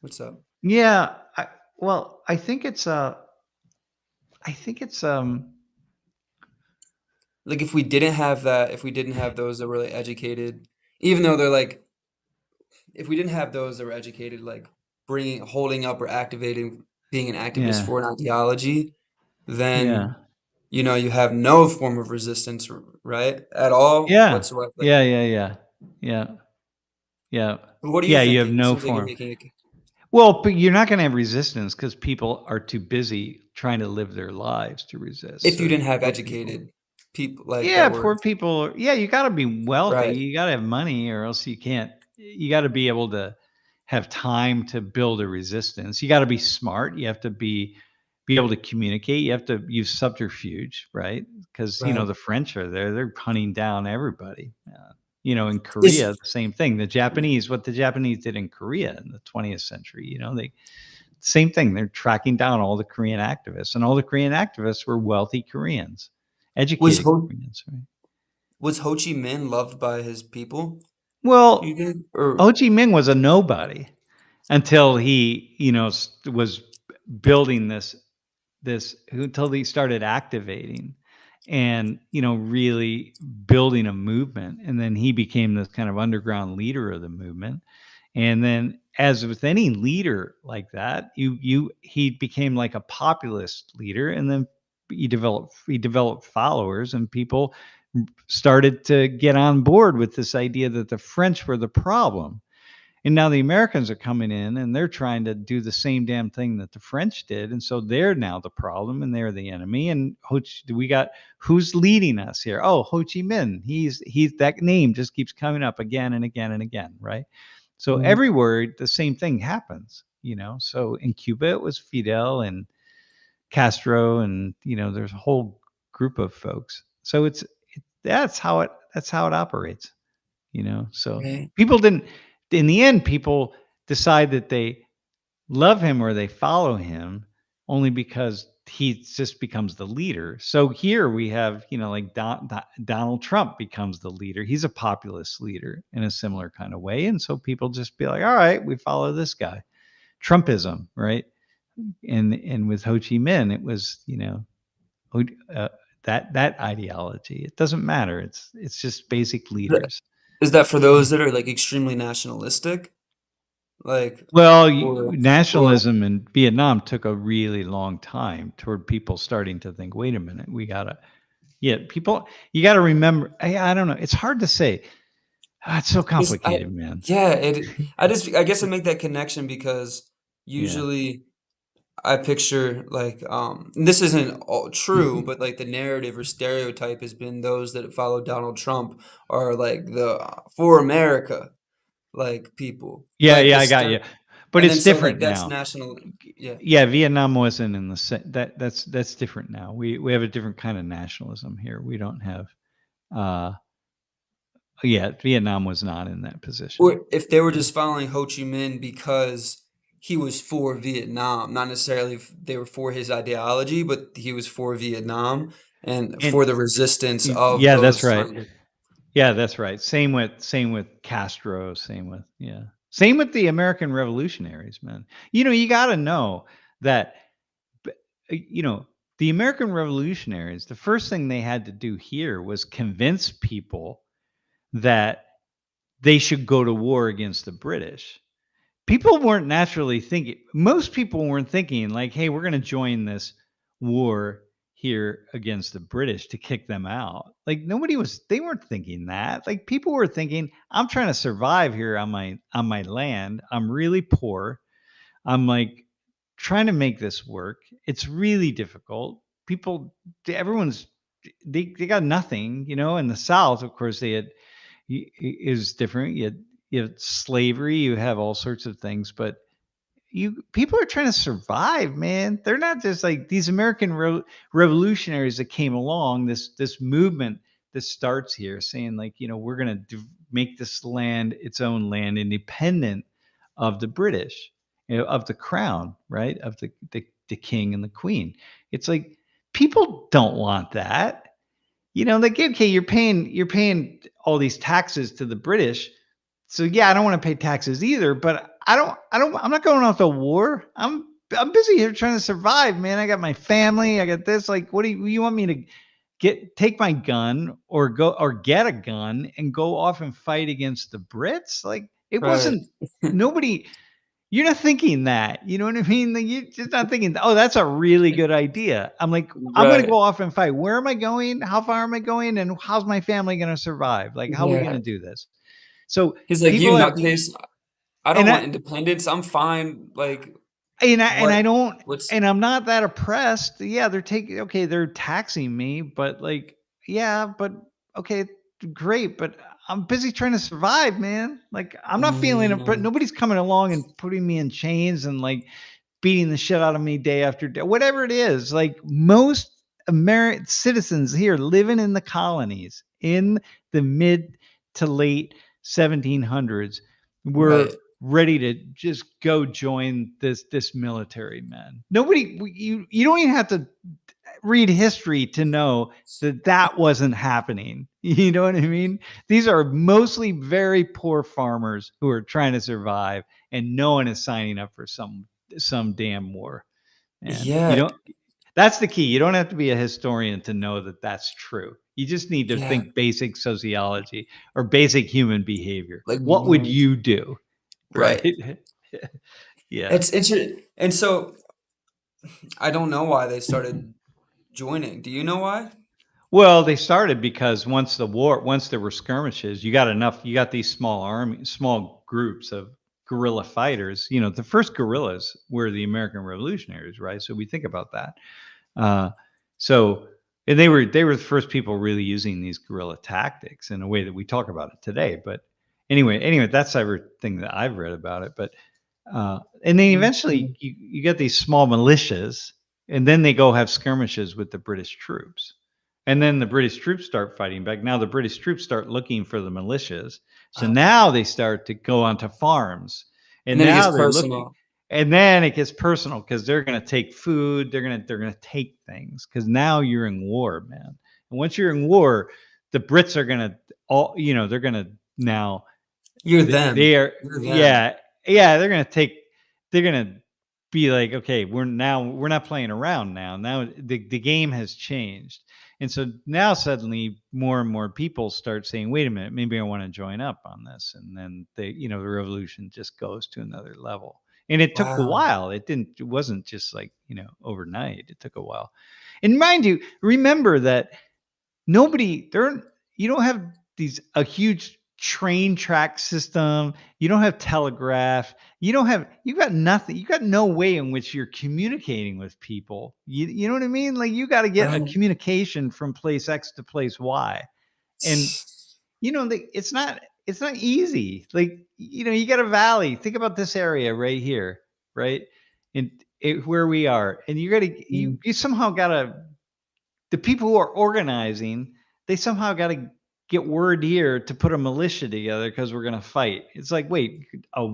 what's up? Yeah, well, I think it's Like, if we didn't have that, if we didn't have those that were, like, educated, even though they're, like if we didn't have those that were educated, like, holding up or activating being an activist yeah. for an ideology, then, Yeah. you have no form of resistance, right? At all Yeah. whatsoever, like, Yeah, yeah, yeah. Yeah. Yeah. what are you Yeah, you have thinking? It no seems like you're form. making a Well, but you're not gonna have resistance because people are too busy trying to live their lives to resist. if you didn't Certain have poor people. educated people, like, Yeah, that were poor people. Yeah, you gotta be wealthy. right, You gotta have money or else you can't, you got to be able to have time to build a resistance. You got to be smart. You have to be able to communicate. You have to use subterfuge, right? Because Right. the French are there; they're hunting down everybody. In Korea, Is the same thing. What the Japanese did in Korea in the 20th century, they same thing. They're tracking down all the Korean activists, and all the Korean activists were wealthy Koreans, was educated Ho Koreans, right? was Ho Chi Minh loved by his people, do you Well, think? Or Ho Chi Minh was a nobody until he, was building this until he started activating and really building a movement, and then he became this kind of underground leader of the movement. And then, as with any leader like that, he became like a populist leader, and then he developed followers, and people started to get on board with this idea that the French were the problem. And now the Americans are coming in and they're trying to do the same damn thing that the French did. And so they're now the problem and they're the enemy. And we got who's leading us here? Oh, Ho Chi Minh. He's that name just keeps coming up again and again and again, right? So Mhm. everywhere the same thing happens, So in Cuba it was Fidel and Castro, and there's a whole group of folks. So that's how it operates. So Right. people didn't in the end, people decide that they love him or they follow him only because he just becomes the leader. So here we have, like Donald Trump becomes the leader. He's a populist leader in a similar kind of way. And so people just be like, all right, we follow this guy. Trumpism, right? And with Ho Chi Minh, it was, uh, that ideology. It doesn't matter. It's just basic Th leaders. Is that for those that are, like, extremely nationalistic? Like, Well, or nationalism in Vietnam took a really long time toward people starting to think, wait a minute, people, you got to remember, I don't know. It's hard to say. It's so Just complicated, man. yeah, I guess I make that connection because Yeah. usually I picture, like, and this isn't all true, but, like, the narrative or stereotype has been those that follow Donald Trump are, like, the, for America, like, people, Yeah, like, yeah, the I got ster you. But and then it's so, like, different that's now. national yeah. Yeah, Vietnam wasn't in the that's different now. We have a different kind of nationalism here. We don't have uh yeah, Vietnam was not in that position. Or if they were Yeah. just following Ho Chi Minh because he was for Vietnam, not necessarily they were for his ideology, but he was for Vietnam and And for the resistance of yeah, that's those right. trying to Yeah, that's right. Same with Castro, Same with the American revolutionaries, man. You got to know that b- you know, the American revolutionaries, the first thing they had to do here was convince people that they should go to war against the British. People weren't naturally thinking, most people weren't thinking like, hey, we're going to join this war here against the British to kick them out. Like they weren't thinking that. Like people were thinking, I'm trying to survive here on my land. I'm really poor. I'm like trying to make this work. It's really difficult. Everyone's they got nothing, in the South, of course, they had is different. You had slavery, you have all sorts of things, but people are trying to survive, man. They're not just like these American revolutionaries that came along. This movement that starts here, saying like, we're gonna make this land its own land, independent of the British, of the crown, right, of the king and the queen. It's like people don't want that. Like, okay, you're paying all these taxes to the British. So yeah, I don't want to pay taxes either, but I'm not going off to war. I'm busy here trying to survive, man. I got my family, I got this. Like, what do you want me to take my gun or get a gun and go off and fight against the Brits? Like, it right. wasn't nobody you're not thinking that. You know what I mean? Like, you're just not thinking, oh, that's a really good idea. I'm like, I'm going to Right. go off and fight. Where am I going? How far am I going? And how's my family going to survive? Like, how are we going Yeah. to do this? So He's like, "You people have, nutcase. I don't and want I, independence. I'm fine." Like, and I what don't, what's and I'm not that oppressed. Yeah, okay, they're taxing me, but like, yeah, but okay, great, but I'm busy trying to survive, man. Like I'm not feeling it, but Mm, nobody's coming along and putting me in chains and like beating the shit out of me day after day, whatever it is. Like most American citizens here living in the colonies in the mid to late 1700s right. were ready to just go join this military, man. Nobody, you don't even have to read history to know that that wasn't happening. You know what I mean? These are mostly very poor farmers who are trying to survive, and no one is signing up for some damn war. And you Yeah, don't. That's the key. You don't have to be a historian to know that that's true. You just need to yeah, think basic sociology or basic human behavior. like, What would rules. you do? Right? Right. Yeah. It's interesting, and so I don't know why they started joining. Do you know why? Well, they started because once there were skirmishes, you got these small groups of guerrilla fighters. You know, the first guerrillas were the American Revolutionaries, right? So we think about that. Uh, so and they were the first people really using these guerrilla tactics in a way that we talk about it today. But anyway, that's everything that I've read about it. But and then eventually Mhm. you get these small militias, and then they go have skirmishes with the British troops. And then the British troops start fighting back. Now the British troops start looking for the militias. So Uh, now they start to go onto farms. and And then it gets now they're looking. personal. And then it gets personal because they're going to take food. They're going to take things because now you're in war, man. And once you're in war, the Brits are going to they're going to now You're them. they are, You're them. yeah, they're gonna be like, okay, we're not playing around now. Now the game has changed. And so now suddenly more and more people start saying, wait a minute, maybe I want to join up on this. And then the revolution just goes to another level. And it took a Wow. while. It wasn't just like, overnight. It took a while. And mind you, remember that nobody there you don't have these a huge train track system. You don't have telegraph. You got nothing. You got no way in which you're communicating with people. You know what I mean? Like you got to get a Right. communication from place X to place Y. And it's not easy. Like you got a valley. Think about this area right here, right? And where we are. And Mm. you somehow got to the people who are organizing, they somehow got to get word here to put a militia together because we're going to fight. It's like, wait, a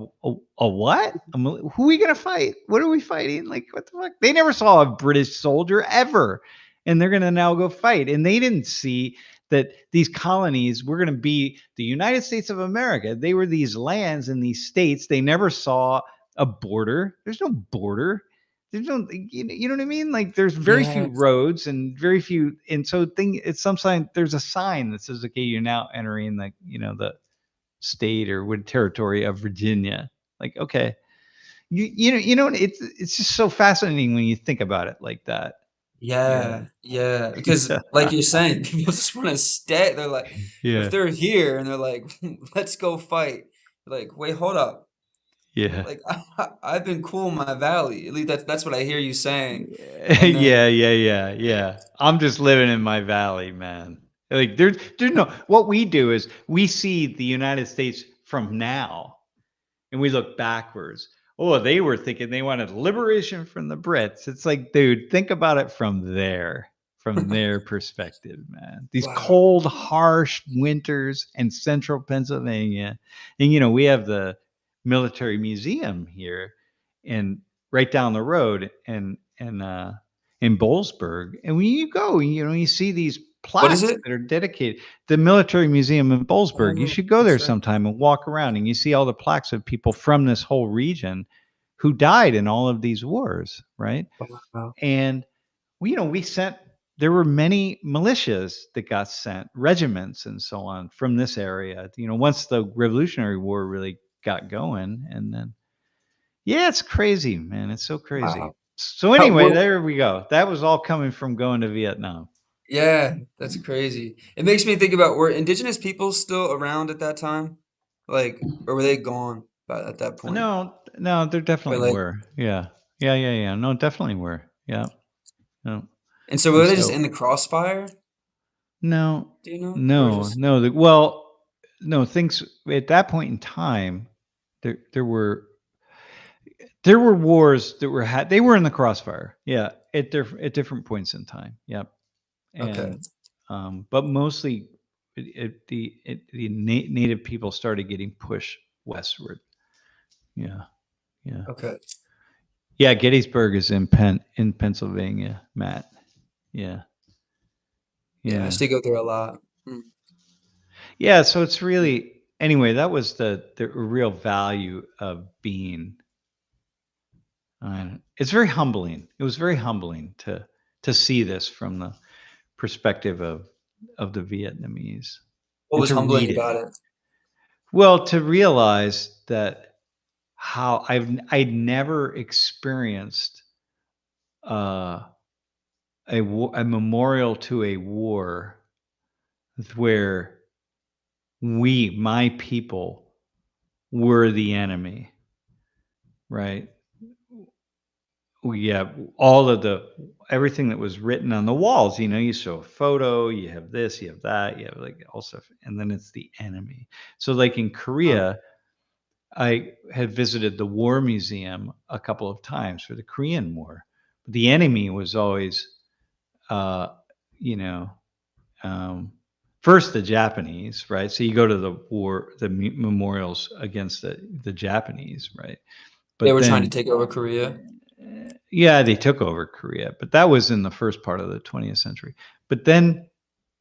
what? Who are we going to fight? What are we fighting? Like, what the fuck? They never saw a British soldier ever. And they're going to now go fight. And they didn't see that these colonies were going to be the United States of America. They were these lands in these states. They never saw a border. There's no border. There's no, you know what I mean? Like there's very few Yes. roads and very few, and so it's some sign. There's a sign that says, okay, you're now entering the state or what territory of Virginia. Like, okay, it's just so fascinating when you think about it like that. Yeah, Yeah, yeah, because like you're saying, people just wanna stay. They're like, if yeah, they're here and they're like, "Let's go fight," like, "Wait, hold up." yeah. Like, I've been cool in my valley. At least that's what I hear you saying. And Yeah, then yeah. I'm just living in my valley, man. Like there's no what we do is we see the United States from now and we look backwards. Oh, they were thinking they wanted liberation from the Brits. It's like, dude, think about it from their perspective, man. These wow. cold, harsh winters in central Pennsylvania. And we have the military museum here and right down the road in Bollesburg. And when you go, you see these What is plaques it? that are dedicated. The military museum in Bollesburg. You Oh, should go there that's right. sometime and walk around, and you see all the plaques of people from this whole region who died in all of these wars, right? Wow. And we sent. There were many militias that got sent, regiments and so on from this area. Once the Revolutionary War really got going, and then yeah, it's crazy, man. It's so crazy. Wow. So How anyway, well, there we go. That was all coming from going to Vietnam. yeah, that's crazy. It makes me think about, were indigenous people still around at that time? Like, or were they gone by at that point? No, no, there Or definitely like, were. Yeah. Yeah. No, definitely were. Yeah. No. and so And were they just so in the crossfire? no, Do you know? Or no, just no. Well, no, things at that point in time, there were wars that they were in the crossfire, yeah, at different points in time, yep, Okay. and, but mostly the native people started getting pushed westward, yeah, yeah. Okay. Yeah, Gettysburg is in Pennsylvania, Matt, yeah, Yeah, I yeah. used to go there a lot. Mm. Yeah, so it's really anyway, that was the real value of being it's very humbling. It was very humbling to see this from the perspective of the Vietnamese What and was to humbling read it. about it? Well, to realize that how I'd never experienced uh, a memorial to a war where my people, were the enemy, right? Yeah, all of the everything that was written on the walls, you show a photo, you have this, you have that, you have like all stuff, and then it's the enemy. So like in Huh. Korea, I had visited the War Museum a couple of times for the Korean War. The enemy was always, uh, you know, um, first the Japanese, right? So you go to the war, the memorials against the Japanese, right? They But were trying to then take over Korea? yeah, they took over Korea, but that was in the first part of the 20th century. But then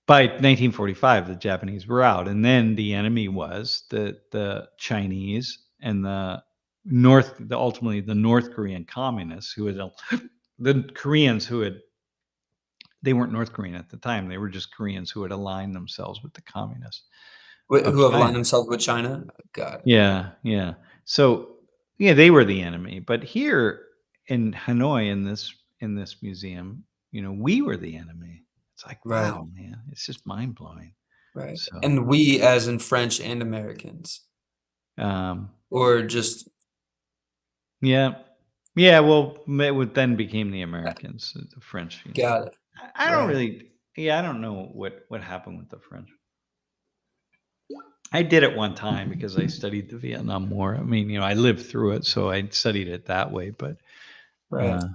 by 1945, the Japanese were out, and then the enemy was the Chinese and ultimately the North Korean communists who had the Koreans who had they weren't North Korean at the time. They were just Koreans who had aligned themselves with the communists Wh of who have aligned China. themselves with China? Got it. Yeah, yeah. So, yeah, they were the enemy, but here in Hanoi in this museum, we were the enemy. It's like, Right, wow, man, it's just mind-blowing. right. So, And we as in French and Americans? um, Or just yeah. Yeah, well, it would then became the uh, Americans, the French, got it. I don't Right. really yeah, I don't know what happened with the French. I did it one time because I studied the Vietnam War. I mean, I lived through it, so I studied it that way, but, Right. uh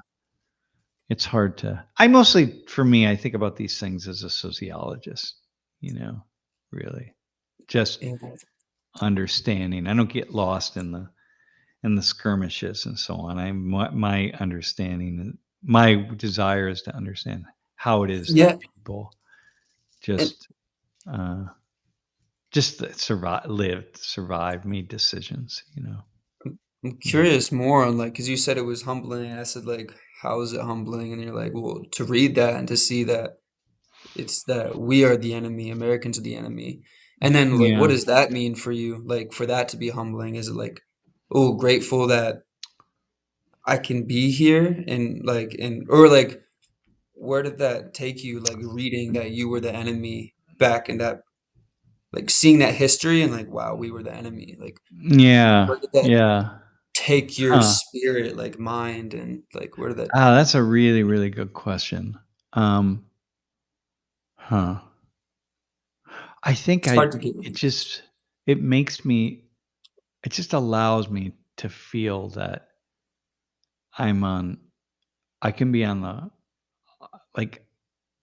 it's hard to I mostly for me, I think about these things as a sociologist, really. Just Yeah. understanding. I don't get lost in the skirmishes and so on. My understanding my desire is to understand how it is that Yeah, people and just uh just that survive, made decisions. I'm Yeah. curious more on, like, because you said it was humbling, I said, like, "How is it humbling?" And you're like, "Well, to read that and to see that it's that we are the enemy, Americans are the enemy." And then, like, what Yeah. does that mean for you? Like, for that to be humbling, is it like, "Oh, grateful that I can be here," and, like and or, like, where did that take you, like, reading that you were the enemy back in that like, seeing that history and, like, "Wow, we were the enemy." Like, Yeah. where did that Yeah. take your Huh. spirit, like, mind, and, like, where did that That's a really, really good question. Um, huh. I think it's I hard to get it into. just it makes me it just allows me to feel that I'm on I can be on the like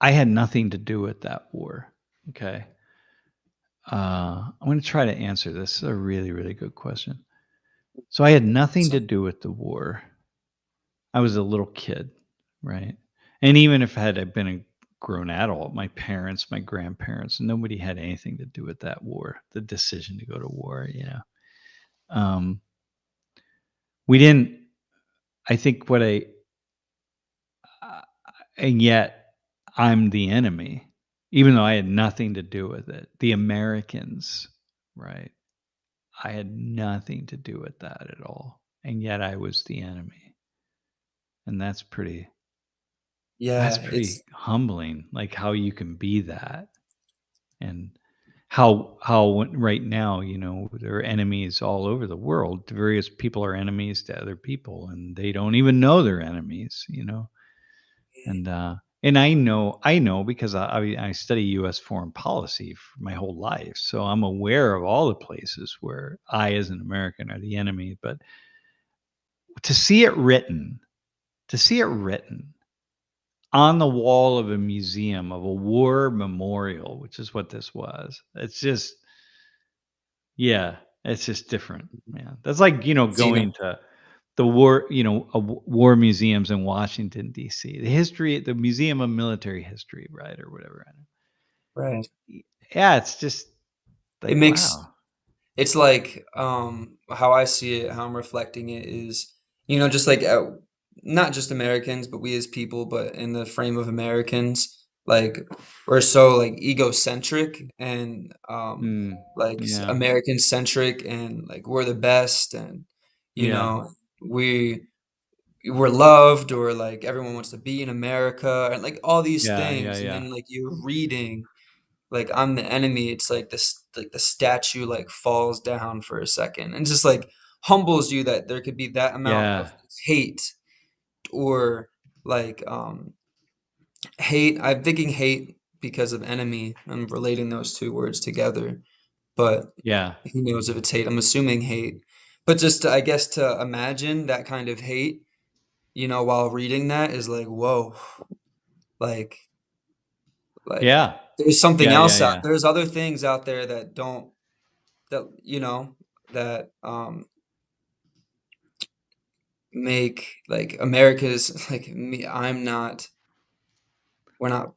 I had nothing to do with that war. Okay. I'm going to try to answer this. This is a really, really good question. So I had nothing to So do with the war. I was a little kid, right? And even if I been a grown adult, my parents, my grandparents, nobody had anything to do with that war, the decision to go to war. Um, we didn't, I think uh, and yet I'm the enemy, even though I had nothing to do with it. The Americans, right? I had nothing to do with that at all. And yet I was the enemy. And that's yeah, it's pretty humbling, like how you can be that. And how right now, there are enemies all over the world. Various people are enemies to other people and they don't even know they're enemies. And And I know because I study U.S. foreign policy for my whole life, so I'm aware of all the places where I, as an American, are the enemy. But to see it written, to see it written on the wall of a museum of a war memorial, which is what this was, it's just yeah, it's just different, man. That's like See that, going to the war, war museums in Washington D.C. The history, the Museum of Military History, right, or whatever. right? Yeah, it's just It like, makes wow. It's like, how I see it, how I'm reflecting it is, just like, not just Americans, but we as people, but in the frame of Americans, like, we're so, like, egocentric and, Mm, like, yeah, American centric and, like, we're the best and, you yeah, know, we we're loved or, like, everyone wants to be in America and, like, all these yeah, yeah, things, and yeah, then, like, you're reading like, I'm the enemy, it's like this like, the statue, like, falls down for a second, and just, like, humbles you that there could be that amount of yeah, hate or, like, hate I'm thinking hate because of enemy, I'm relating those 2 words together, but yeah, who knows if it's hate, I'm assuming hate. But just to I guess to imagine that kind of hate, while reading that is like, "Whoa," like like, yeah, there's something yeah, yeah, else out yeah, there's other things out there that don't that that make like America's like me I'm not we're not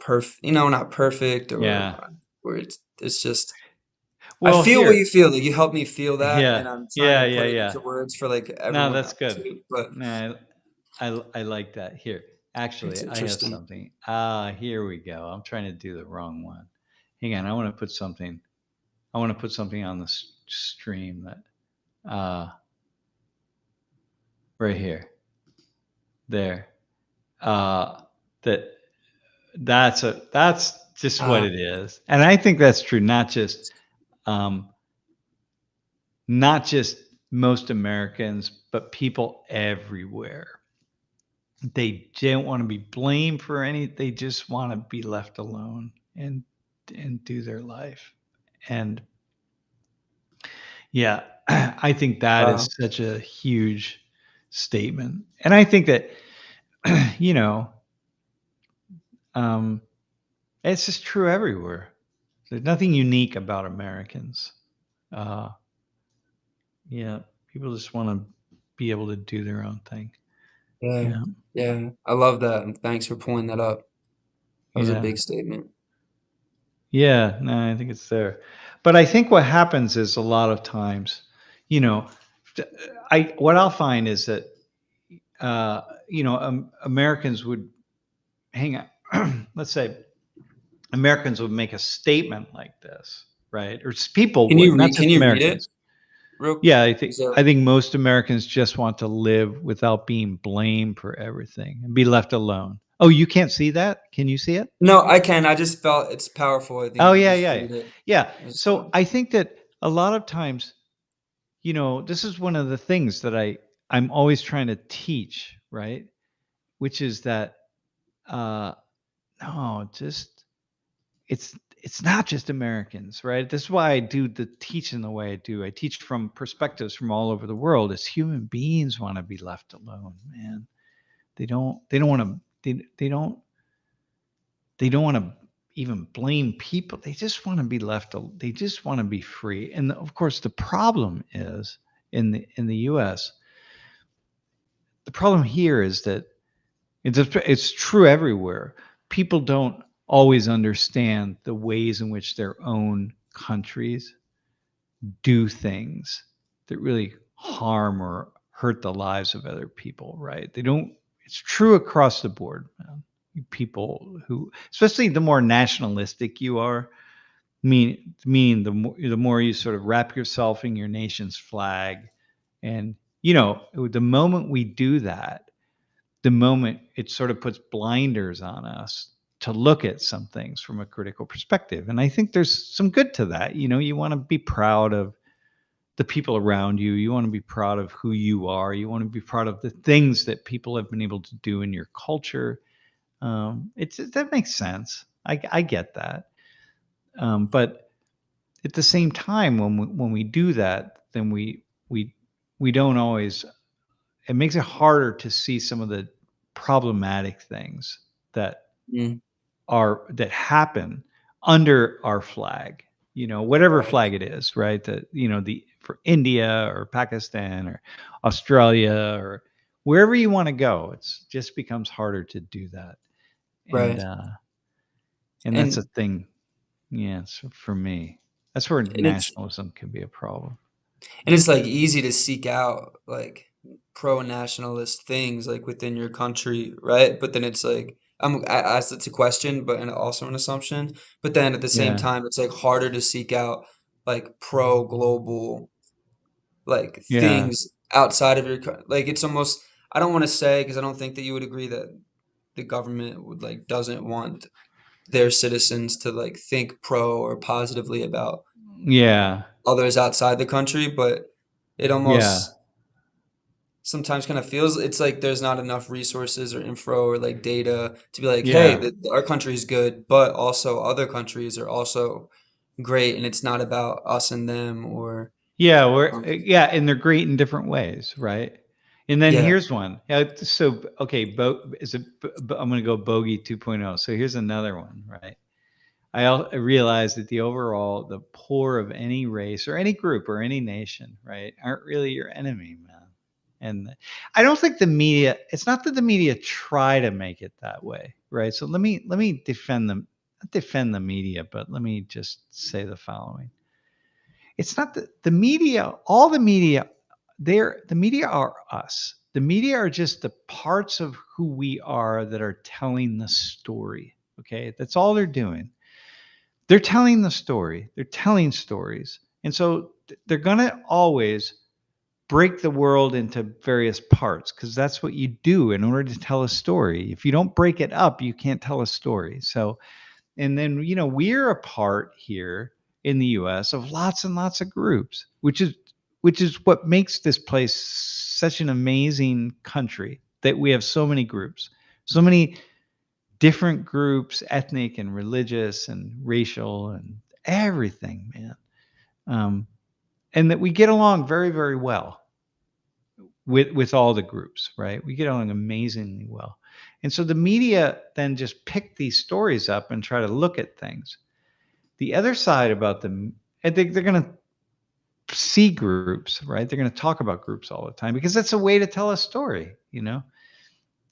perfect or yeah. where it's just I Well, feel what here, you feel, like, you helped me feel that, yeah, and I'm trying yeah, to yeah, put it yeah. into words for, like, No, everyone that's else good. too, but No, I like that. Here, it's actually, I have interesting. something. Ah, here we go. I'm trying to do the wrong one. Hang on, I want to put something. I want to put something on the stream that right here, there. Uh, that that's just what Ah, it is, and I think that's true. Um, not just most Americans, but people everywhere. They don't want to be blamed for any. They just want to be left alone and do their life. And yeah, I think that wow, is such a huge statement. And I think that you know, um, it's just true everywhere. There's nothing unique about Americans. Uh, yeah, people just want to be able to do their own thing. yeah, Yeah, yeah, I love that, and thanks for pulling that up. That was a yeah. big statement. Yeah, no, I think it's there. But I think what happens is a lot of times, you know, I what I'll find is that uh, Americans would hang on. Let's say Americans would make a statement like this, right? Or people would, not Can just you read it Americans. real Yeah, so I think most Americans just want to live without being blamed for everything and be left alone. Oh, you can't see that? Can you see it? No, I can, I just felt it's powerful, I think Oh if you yeah, just yeah, yeah. read it. Yeah. It's, So I think that a lot of times, this is one of the things that I'm always trying to teach, right? Which is that uh no, just it's not just Americans, right? This is why I do the teaching the way I do. I teach from perspectives from all over the world. As human beings want to be left alone, man. They don't want to they don't want to even blame people. They just want to be they just want to be free. And of course the problem is in the US, the problem here is that it's true everywhere. People don't always understand the ways in which their own countries do things that really harm or hurt the lives of other people, right? They don't It's true across the board, man. People who, especially the more nationalistic you are, meaning the more you sort of wrap yourself in your nation's flag, and the moment we do that, the moment it sort of puts blinders on us to look at some things from a critical perspective. And I think there's some good to that. You want to be proud of the people around you. You want to be proud of who you are. You want to be proud of the things that people have been able to do in your culture. It's that makes sense. I get that. But at the same time, when we do that, then we we don't always. It makes it harder to see some of the problematic things that Mm, that happen under our flag. Whatever right, flag it is, right? That the for India or Pakistan or Australia or wherever you want to go, it's just becomes harder to do that. And right. uh, and that's a And thing. Yeah, so for me, that's where and it's nationalism can be a problem. and it's, like, easy to seek out, like, pro-nationalist things, like, within your country, right? But then it's, like I asked it's a question, but and also an assumption, but then at the same Yeah, time, it's, like, harder to seek out, like, pro-global, like, yeah, things outside of your like, it's almost I don't wanna say because I don't think that you would agree that the government would, like, doesn't want their citizens to, like, think pro or positively about yeah, others outside the country, but it yeah, almost sometimes kinda feels it's like there's not enough resources or info or, like, data to be like, "Hey, yeah. our country is good, but also other countries are also great, and it's not about us and them," or, Yeah, um yeah, and they're great in different ways, right? And then yeah. here's one. So okay, I'm going to go bogey 2.0. So here's another one, right? I realize that the poor of any race or any group or any nation, right, aren't really your enemy, man. And I don't think the media. It's not that the media try to make it that way, right? So let me defend them, not defend the media, but let me just say the following. It's not the media, all the media, the media are us. The media are just the parts of who we are that are telling the story. Okay. That's all they're doing. They're telling the story. They're telling stories. And so they're going to always break the world into various parts because that's what you do in order to tell a story. If you don't break it up, you can't tell a story. So and then, we're a part here in the US of lots and lots of groups, which is what makes this place such an amazing country that we have so many groups, so many different groups, ethnic and religious and racial and everything, man. Um, and that we get along very, very well with all the groups, right? We get along amazingly well. And so the media then just pick these stories up and try to look at things. The other side about them, I think they're going to see groups, right? They're going to talk about groups all the time because that's a way to tell a story.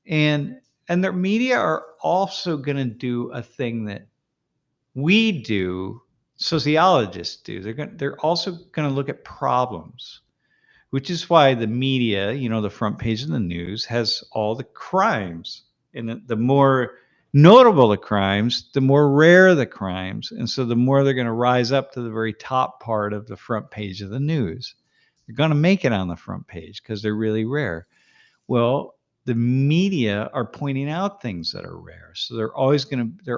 And and their media are also going to do a thing that we do, sociologists do. They're also going to look at problems, which is why the media, the front page of the news has all the crimes. And the more notable the crimes, the more rare the crimes. And so the more they're going to rise up to the very top part of the front page of the news. They're going to make it on the front page because they're really rare. Well, the media are pointing out things that are rare. So they're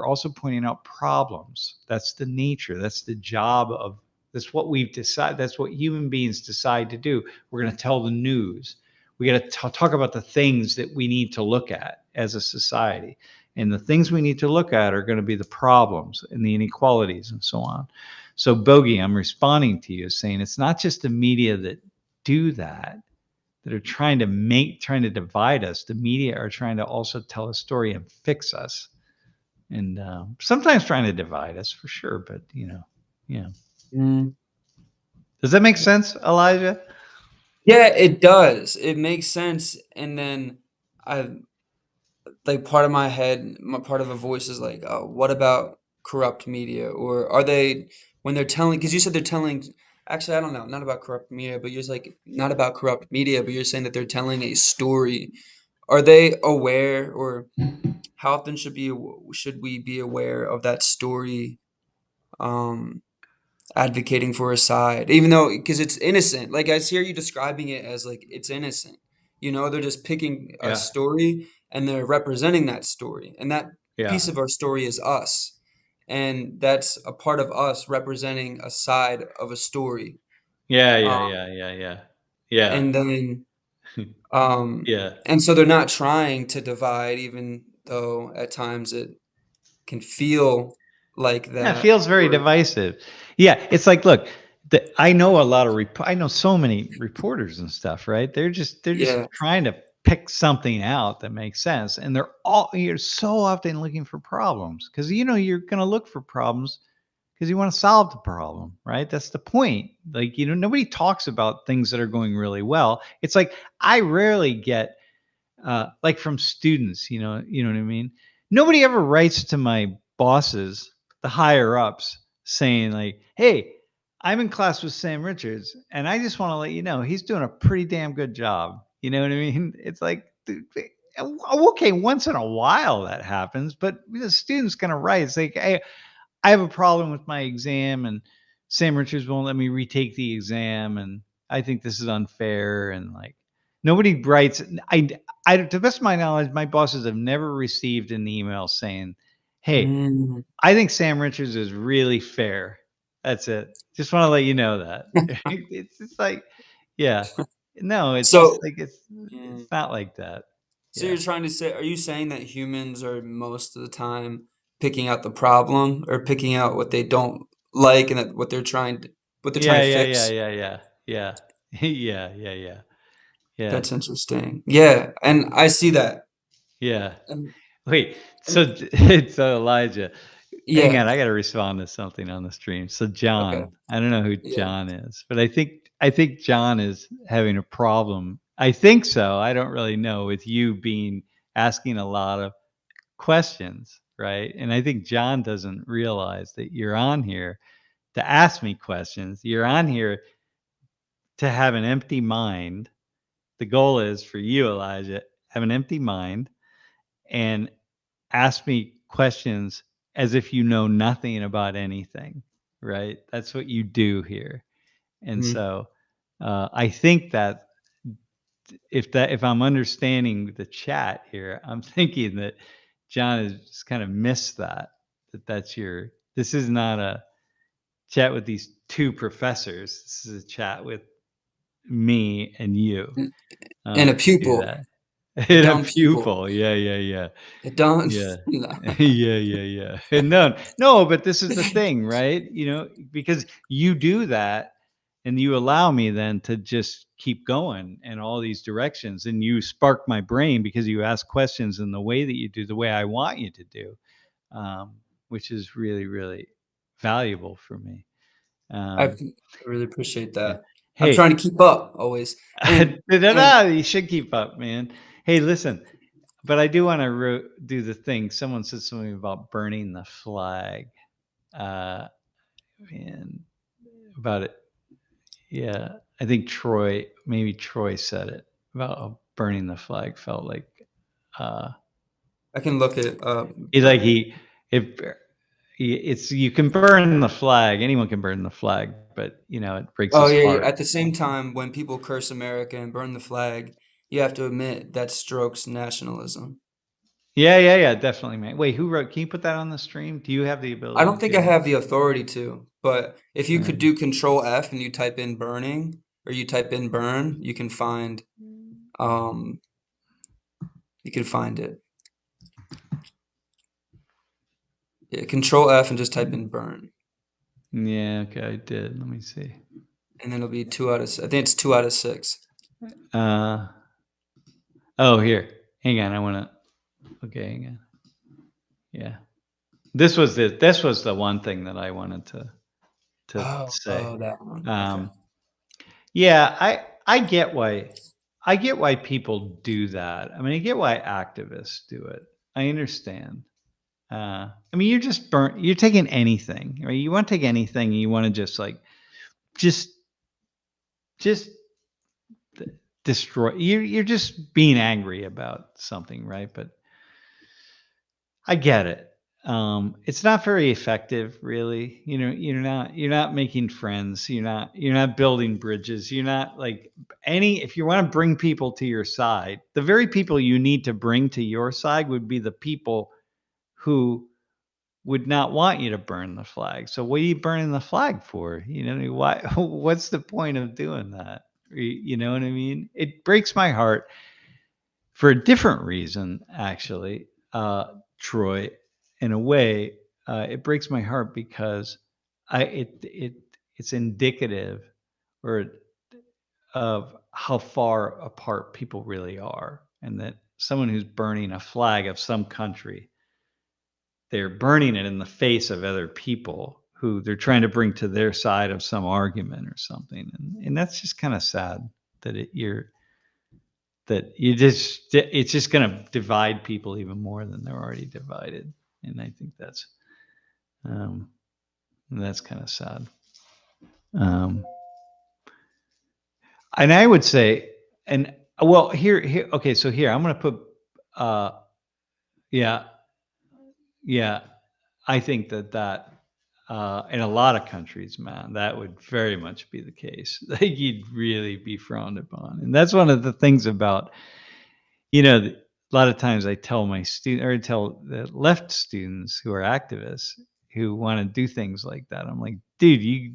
also pointing out problems. That's the nature. That's the job of, that's what we've decided. That's what human beings decide to do. We're going to tell the news. We got to talk about the things that we need to look at as a society. And the things we need to look at are going to be the problems and the inequalities and so on. So, Bogey, I'm responding to you saying it's not just the media that do that are trying to divide us. The media are trying to also tell a story and fix us, and sometimes trying to divide us for sure. But yeah. Mm. Does that make sense, Elijah? Yeah, it does. It makes sense, and then I like, part of my head part of a voice is like, "Oh, what about corrupt media?" Or are they when they're telling? Because you said they're telling actually, I don't know, not about corrupt media, but you're like, not about corrupt media, but you're saying that they're telling a story. Are they aware, or how often should we be aware of that story, um, advocating for a side, even though because it's innocent. Like, I hear you describing it as, like, it's innocent. They're just picking a Yeah, story, and they're representing that story, and that yeah, piece of our story is us, and that's a part of us representing a side of a story, yeah, yeah, um, yeah, yeah, yeah, yeah, and then, um yeah, and so they're not trying to divide even though at times it can feel like Yeah, it that, feels very or divisive. Yeah, it's like, look, I know a lot of I know so many reporters and stuff, right? They're just yeah. trying to pick something out that makes sense, and you're so often looking for problems because you're going to look for problems because you want to solve the problem, right? That's the point. Like, nobody talks about things that are going really well. It's like I rarely get like from students, you know what I mean? Nobody ever writes to my bosses, the higher ups, saying like, "Hey, I'm in class with Sam Richards, and I just want to let you know he's doing a pretty damn good job." You know what I mean? It's like, dude, okay, once in a while that happens, but the student's gonna write. It's like, "Hey, I have a problem with my exam, and Sam Richards won't let me retake the exam, and I think this is unfair." And like, nobody writes. To the best of my knowledge, my bosses have never received an email saying, "Hey, Mm. I think Sam Richards is really fair." That's it. Just want to let you know that. It's just like, yeah, no, it's just So like mm, it's not like that. so Yeah. you're trying to say, are you saying that humans are most of the time picking out the problem or picking out what they don't like and that what they're trying Yeah, to yeah, yeah, fix? yeah, yeah, yeah, yeah, yeah, yeah, yeah. That's interesting. Yeah, and I see that. Yeah. And Wait, and it, so Elijah, hang yeah. on, I gotta respond to something on the stream. So Okay. John, I don't know who Yeah. John is, but I think John is having a problem. I think so. I don't really know with you being asking a lot of questions, right? And I think John doesn't realize that you're on here to ask me questions. You're on here to have an empty mind. The goal is for you, Elijah, have an empty mind and ask me questions as if you know nothing about anything, right? That's what you do here. And Mhm. so I think that if I'm understanding the chat here, I'm thinking that John has just kind of missed this is not a chat with these two professors. This is a chat with me and you. Mm, and a To do pupil, that. a And a dumb pupil, pupil. Yeah, yeah, yeah. a dumb. Yeah. Nah. Yeah, yeah, yeah. And no, but this is the thing, right? Because you do that and you allow me then to just keep going in all these directions and you spark my brain because you ask questions in the way that you do, the way I want you to do, which is really, really valuable for me. I Um, really appreciate yeah. that. I'm Hey, trying to keep up always, and you should keep up, man. Hey, listen, but I do want to do the thing. Someone said something about burning the flag, uh, and about it. Yeah, I think maybe Troy said it about how burning the flag felt like. Uh, I can look it up, he like but if it's you can burn the flag. Anyone can burn the flag, but it breaks oh his yeah, yeah. heart. At the same time, when people curse America and burn the flag, you have to admit that strokes nationalism. Yeah, yeah, yeah, definitely, man. Wait, who wrote? Can you put that on the stream? Do you have the I ability don't to think do I that? have the authority to, but if you could Um, do Control F and you type in burning or you type in burn, um you can find it. Yeah, Control F and just type in burn. yeah, okay, I did. Let me see. And then it'll be I think it's 2 out of 6. Uh, oh, here. Hang on. Okay, hang on. Yeah. This was the one thing that I wanted to say. Oh, that one. Okay. Um, yeah, I get why people do that. I mean, I get why activists do it. I understand. I mean, you're taking anything, right? You want to take anything and you want to just like just just destroy. You're just being angry about something, right? But I get it. It's not very effective, really. You're not making friends. You're not building bridges. You're not like any. If you want to bring people to your side, the very people you need to bring to your side would be the people who would not want you to burn the flag. So what are you burning the flag for? Why? What's the point of doing that? You know what I mean? It breaks my heart for a different reason, actually. Troy, in a way, it breaks my heart because it's indicative or of how far apart people really are, and that someone who's burning a flag of some country, they're burning it in the face of other people who they're trying to bring to their side of some argument or something, and that's just kind of sad that you just it's just going to divide people even more than they're already divided, and I think um, that's kind of sad. Um, and I would say, and well, here, okay, so here I'm going to put, uh, yeah, yeah, I think that in a lot of countries, man, that would very much be the case. Like you'd really be frowned upon, and that's one of the things about, a lot of times I tell my student or tell the left students who are activists who want to do things like that. I'm like, dude, you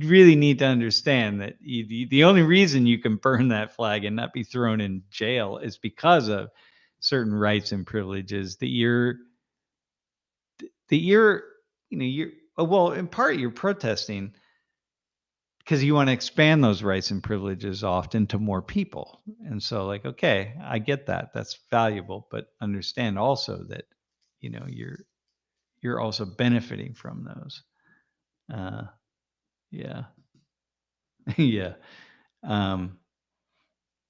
really need to understand that the only reason you can burn that flag and not be thrown in jail is because of certain rights and privileges that you're you're well, in part you're protesting because you want to expand those rights and privileges often to more people. And so, like, okay, I get that. That's valuable, but understand also that, you're also benefiting from those. Uh, yeah. Yeah. Um,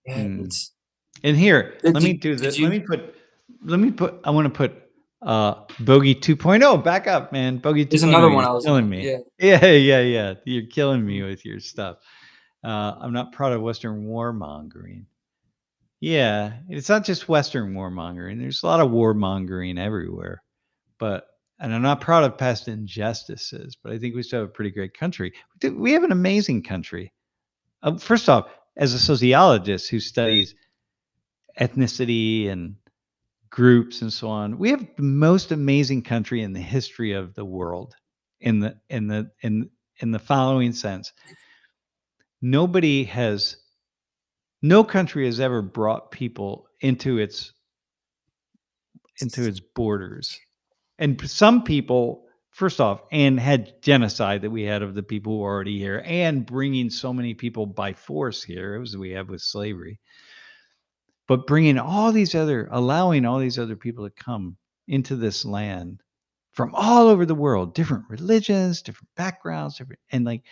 Yeah, hmm. it's And here, let did me you do did that. you I want to put Bogey 2.0 back up, man. Bogey there's 2.0, another one you're I was killing gonna me. yeah. Yeah, yeah, yeah. You're killing me Mhm. with your stuff. I'm not proud of Western warmongering. Yeah, it's not just Western warmongering. There's a lot of warmongering everywhere. But and I'm not proud of past injustices, but I think we still have a pretty great country. We have an amazing country. First off, as a sociologist who studies ethnicity and groups and so on, we have the most amazing country in the history of the world. In the following sense, nobody has no country has ever brought people into its borders. And some people, first off, and had genocide that we had of the people who were already here, and bringing so many people by force here, as we have with slavery, but allowing all these other people to come into this land from all over the world, different religions, different backgrounds, different, and like,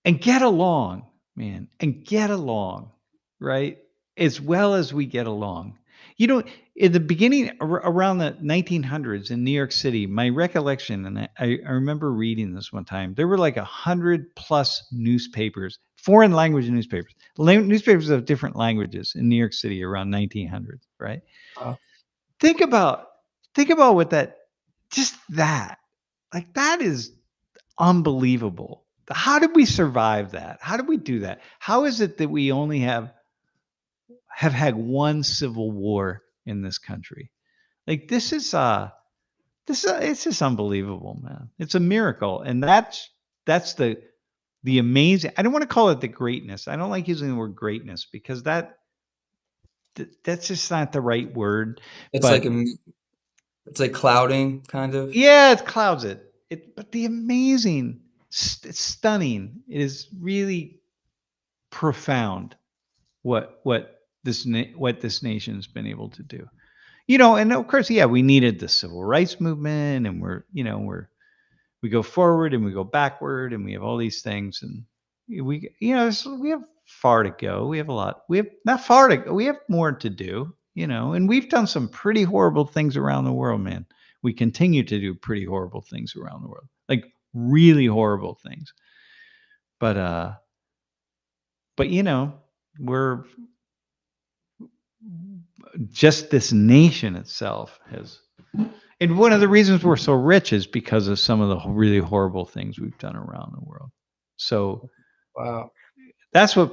and get along, man, and get along, right? As well as we get along. You know, in the beginning, around the 1900s in New York City, my recollection, and I remember reading this one time, there were like 100+ newspapers, foreign language newspapers, newspapers of different languages in New York City around 1900, right? Wow. Think about, think about what just that, like that is unbelievable. How did we survive that? How did we do that? How is it that we only have had one civil war in this country? Like it's just unbelievable, man. It's a miracle. And that's the amazing. I don't want to call it the greatness. I don't like using the word greatness because that's just not the right word. It's like But a it's like clouding kind of. yeah, it clouds it. But the amazing, it's stunning. It is really profound what this nation's been able to do. And of course, yeah, we needed the civil rights movement, and we go forward and we go backward, and we have all these things, and we have far to go. We have a lot. We have not far to go. We have more to do. And we've done some pretty horrible things around the world, man. We continue to do pretty horrible things around the world, like really horrible things. But we're just this nation itself has, and one of the reasons we're so rich is because of some of the really horrible things we've done around the world. So Wow. that's what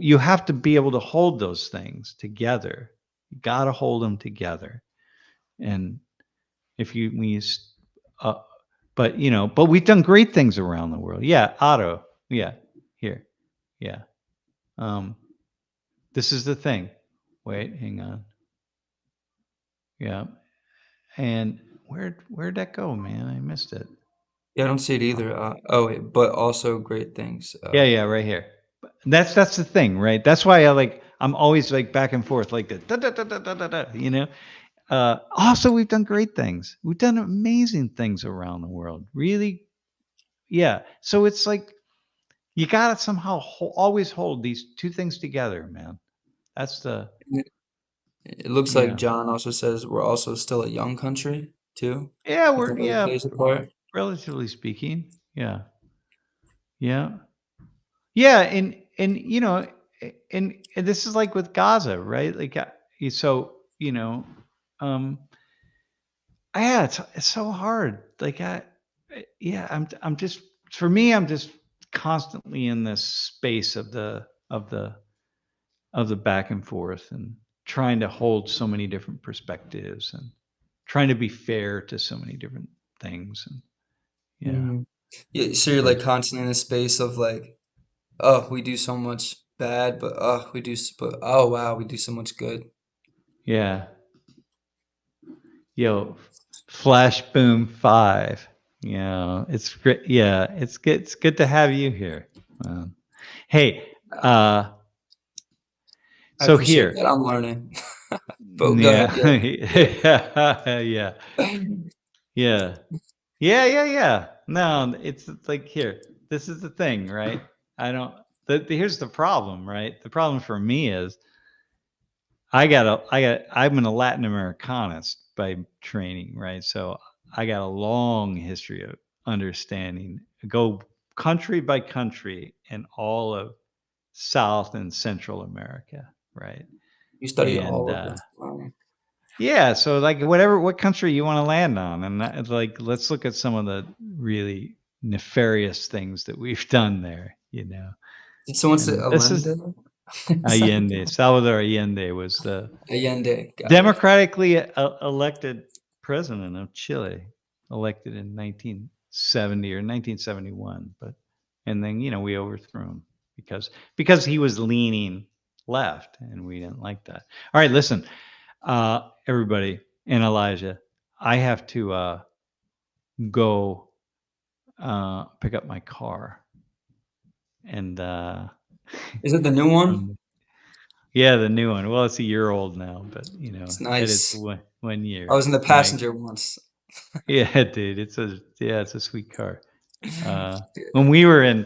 you have to be able to hold those things together. You got to hold them together. And if you, when you, uh, but we've done great things around the world. Yeah. Otto. Yeah. Here. Yeah. Um, this is the thing. Wait, hang on. Yeah. And where'd that go, man? I missed it. Yeah, I don't see it Uh, either. Oh, wait, but also great things. yeah, yeah, right here. But that's the thing, right? That's why I'm always like back and forth like the da, da, da, da, da, da, da, you know. Also, we've done great things. We've done amazing things around the world. Really, yeah. So it's like you gotta somehow always hold these two things together, man. That's the It looks like yeah, John also says we're also still a young country too. yeah. I think We're that yeah, plays a part. relatively speaking, yeah, yeah. Yeah, and and this is like with Gaza, right? Like, so um, yeah, it's so hard. Like, yeah, I'm just for me, I'm just constantly in this space of the back and forth and trying to hold so many different perspectives and trying to be fair to so many different things and yeah, Mhm. Yeah, so you're but like constantly in a space of like, oh, we do so much bad, but oh, but oh wow, we do so much good. yeah. Yo, Flash Boom 5. It's great. Yeah, it's good to have you here. Hey, Uh, uh, I so appreciate here. that. I'm learning. But go ahead. Yeah. Yeah. Yeah. Yeah. Yeah. Yeah, yeah, yeah. No, it's like here. This is the thing, right? I don't here's the problem, right? The problem for me is I'm a Latin Americanist by training, right? So I got a long history of understanding, go country by country in all of South and Central America, right? You study And all of them. yeah, so like what country you want to land on, and like let's look at some of the really nefarious things that we've done there, Did someone say And this is Allende? Allende. Salvador Allende was the Allende. Got it. democratically elected president of Chile, elected in 1970 or 1971, but and then we overthrew him because he was leaning left, and we didn't like that. All right, listen, everybody, and Elijah, I have to go pick up my car, and Is it the new one? um, yeah, the new one. Well, it's a year old now, but It's headed to nice. one I year. was in the My passenger once. Yeah, dude, it's a sweet car. Uh, when we were in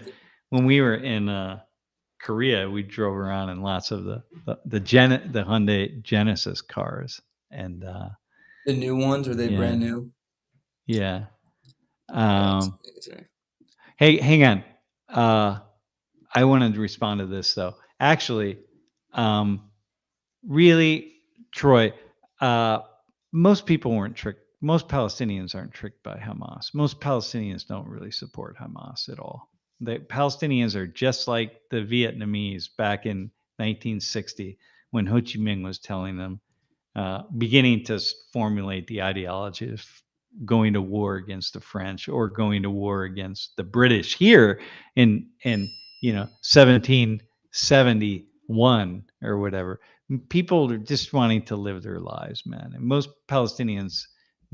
when we were in Korea, we drove around in lots of the Hyundai Genesis cars, and The new ones, are they yeah, brand new? yeah. Yeah, that's Um, amazing. hey, hang on. Uh, I wanted to respond to this though. Actually, um, really, Troy, uh, most people weren't tricked. Most Palestinians aren't tricked by Hamas. Most Palestinians don't really support Hamas at all. The Palestinians are just like the Vietnamese back in 1960 when Ho Chi Minh was telling them, beginning to formulate the ideology of going to war against the French or going to war against the British here in 1771 or whatever. People are just wanting to live their lives, man, and most Palestinians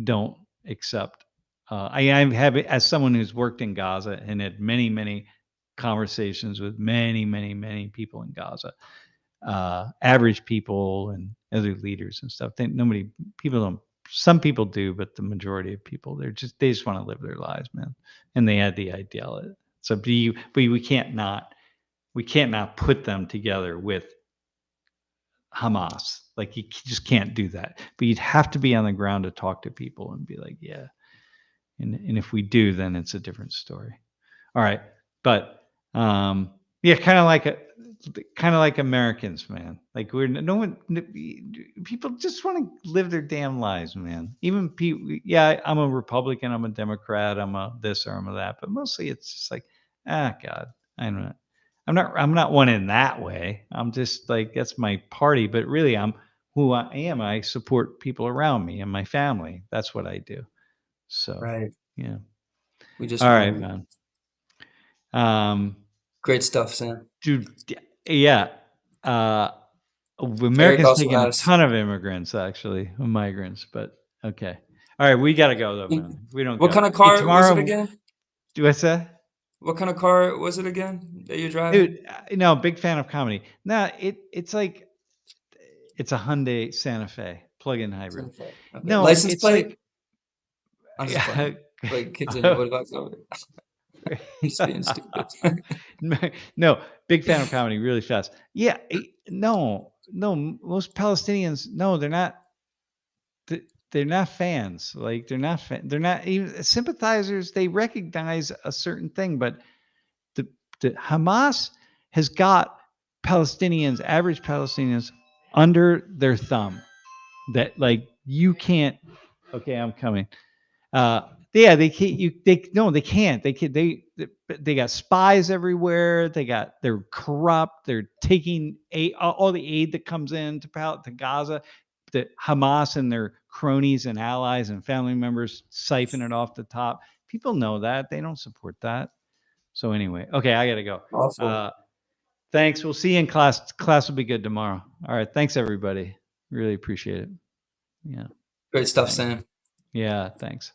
don't accept. I have, as someone who's worked in Gaza and had many conversations with many people in Gaza, average people and other leaders and stuff. People don't. Some people do, but the majority of people, they just want to live their lives, man, and they had the ideal. So, but we can't not put them together with Hamas. Like you just can't do that. But you'd have to be on the ground to talk to people and be like, yeah. And if we do, then it's a different story. All right, but yeah, kind of like Americans, man. Like we're no one, people just want to live their damn lives, man. Even people, yeah, I'm a Republican, I'm a Democrat, I'm a this or I'm a that, but mostly it's just like, God, I'm not, I'm not one in that way. I'm just like that's my party, but really, I'm who I am. I support people around me and my family. That's what I do. So, Right. yeah. We just All want right, to man. Um, great stuff, Sam. dude, yeah. Uh, America's also taking a asks, ton of immigrants, actually, migrants. But okay, all right, we gotta go though, man. We don't what go. kind of Hey, car was it tomorrow. again? Do I say? What kind of car was it again that you're driving? Dude, no, big fan of comedy. No, it's like it's a Hyundai Santa Fe plug-in hybrid. Santa Fe. Okay. No, License it's plate? like I'm just playing. Like, continue. What about over? I'm just being stupid. no, big fan of comedy. Really fast. Yeah, no. Most Palestinians, no, they're not. They're not fans. Like they're not even sympathizers. They recognize a certain thing, but the the Hamas has got Palestinians, average Palestinians, under their thumb. That like you can't. Okay, I'm coming. Uh, yeah, they can't. They no, they can't. They can. They got spies everywhere. They're corrupt. They're taking all the aid that comes in to Gaza. The Hamas and their cronies and allies and family members siphon it off the top. People know that. They don't support that. So anyway, okay, I gotta go. Awful. Uh, thanks. We'll see you in class. Class will be good tomorrow. All right. Thanks everybody. Really appreciate it. Yeah. Great stuff, Thanks. Sam. Yeah. Thanks.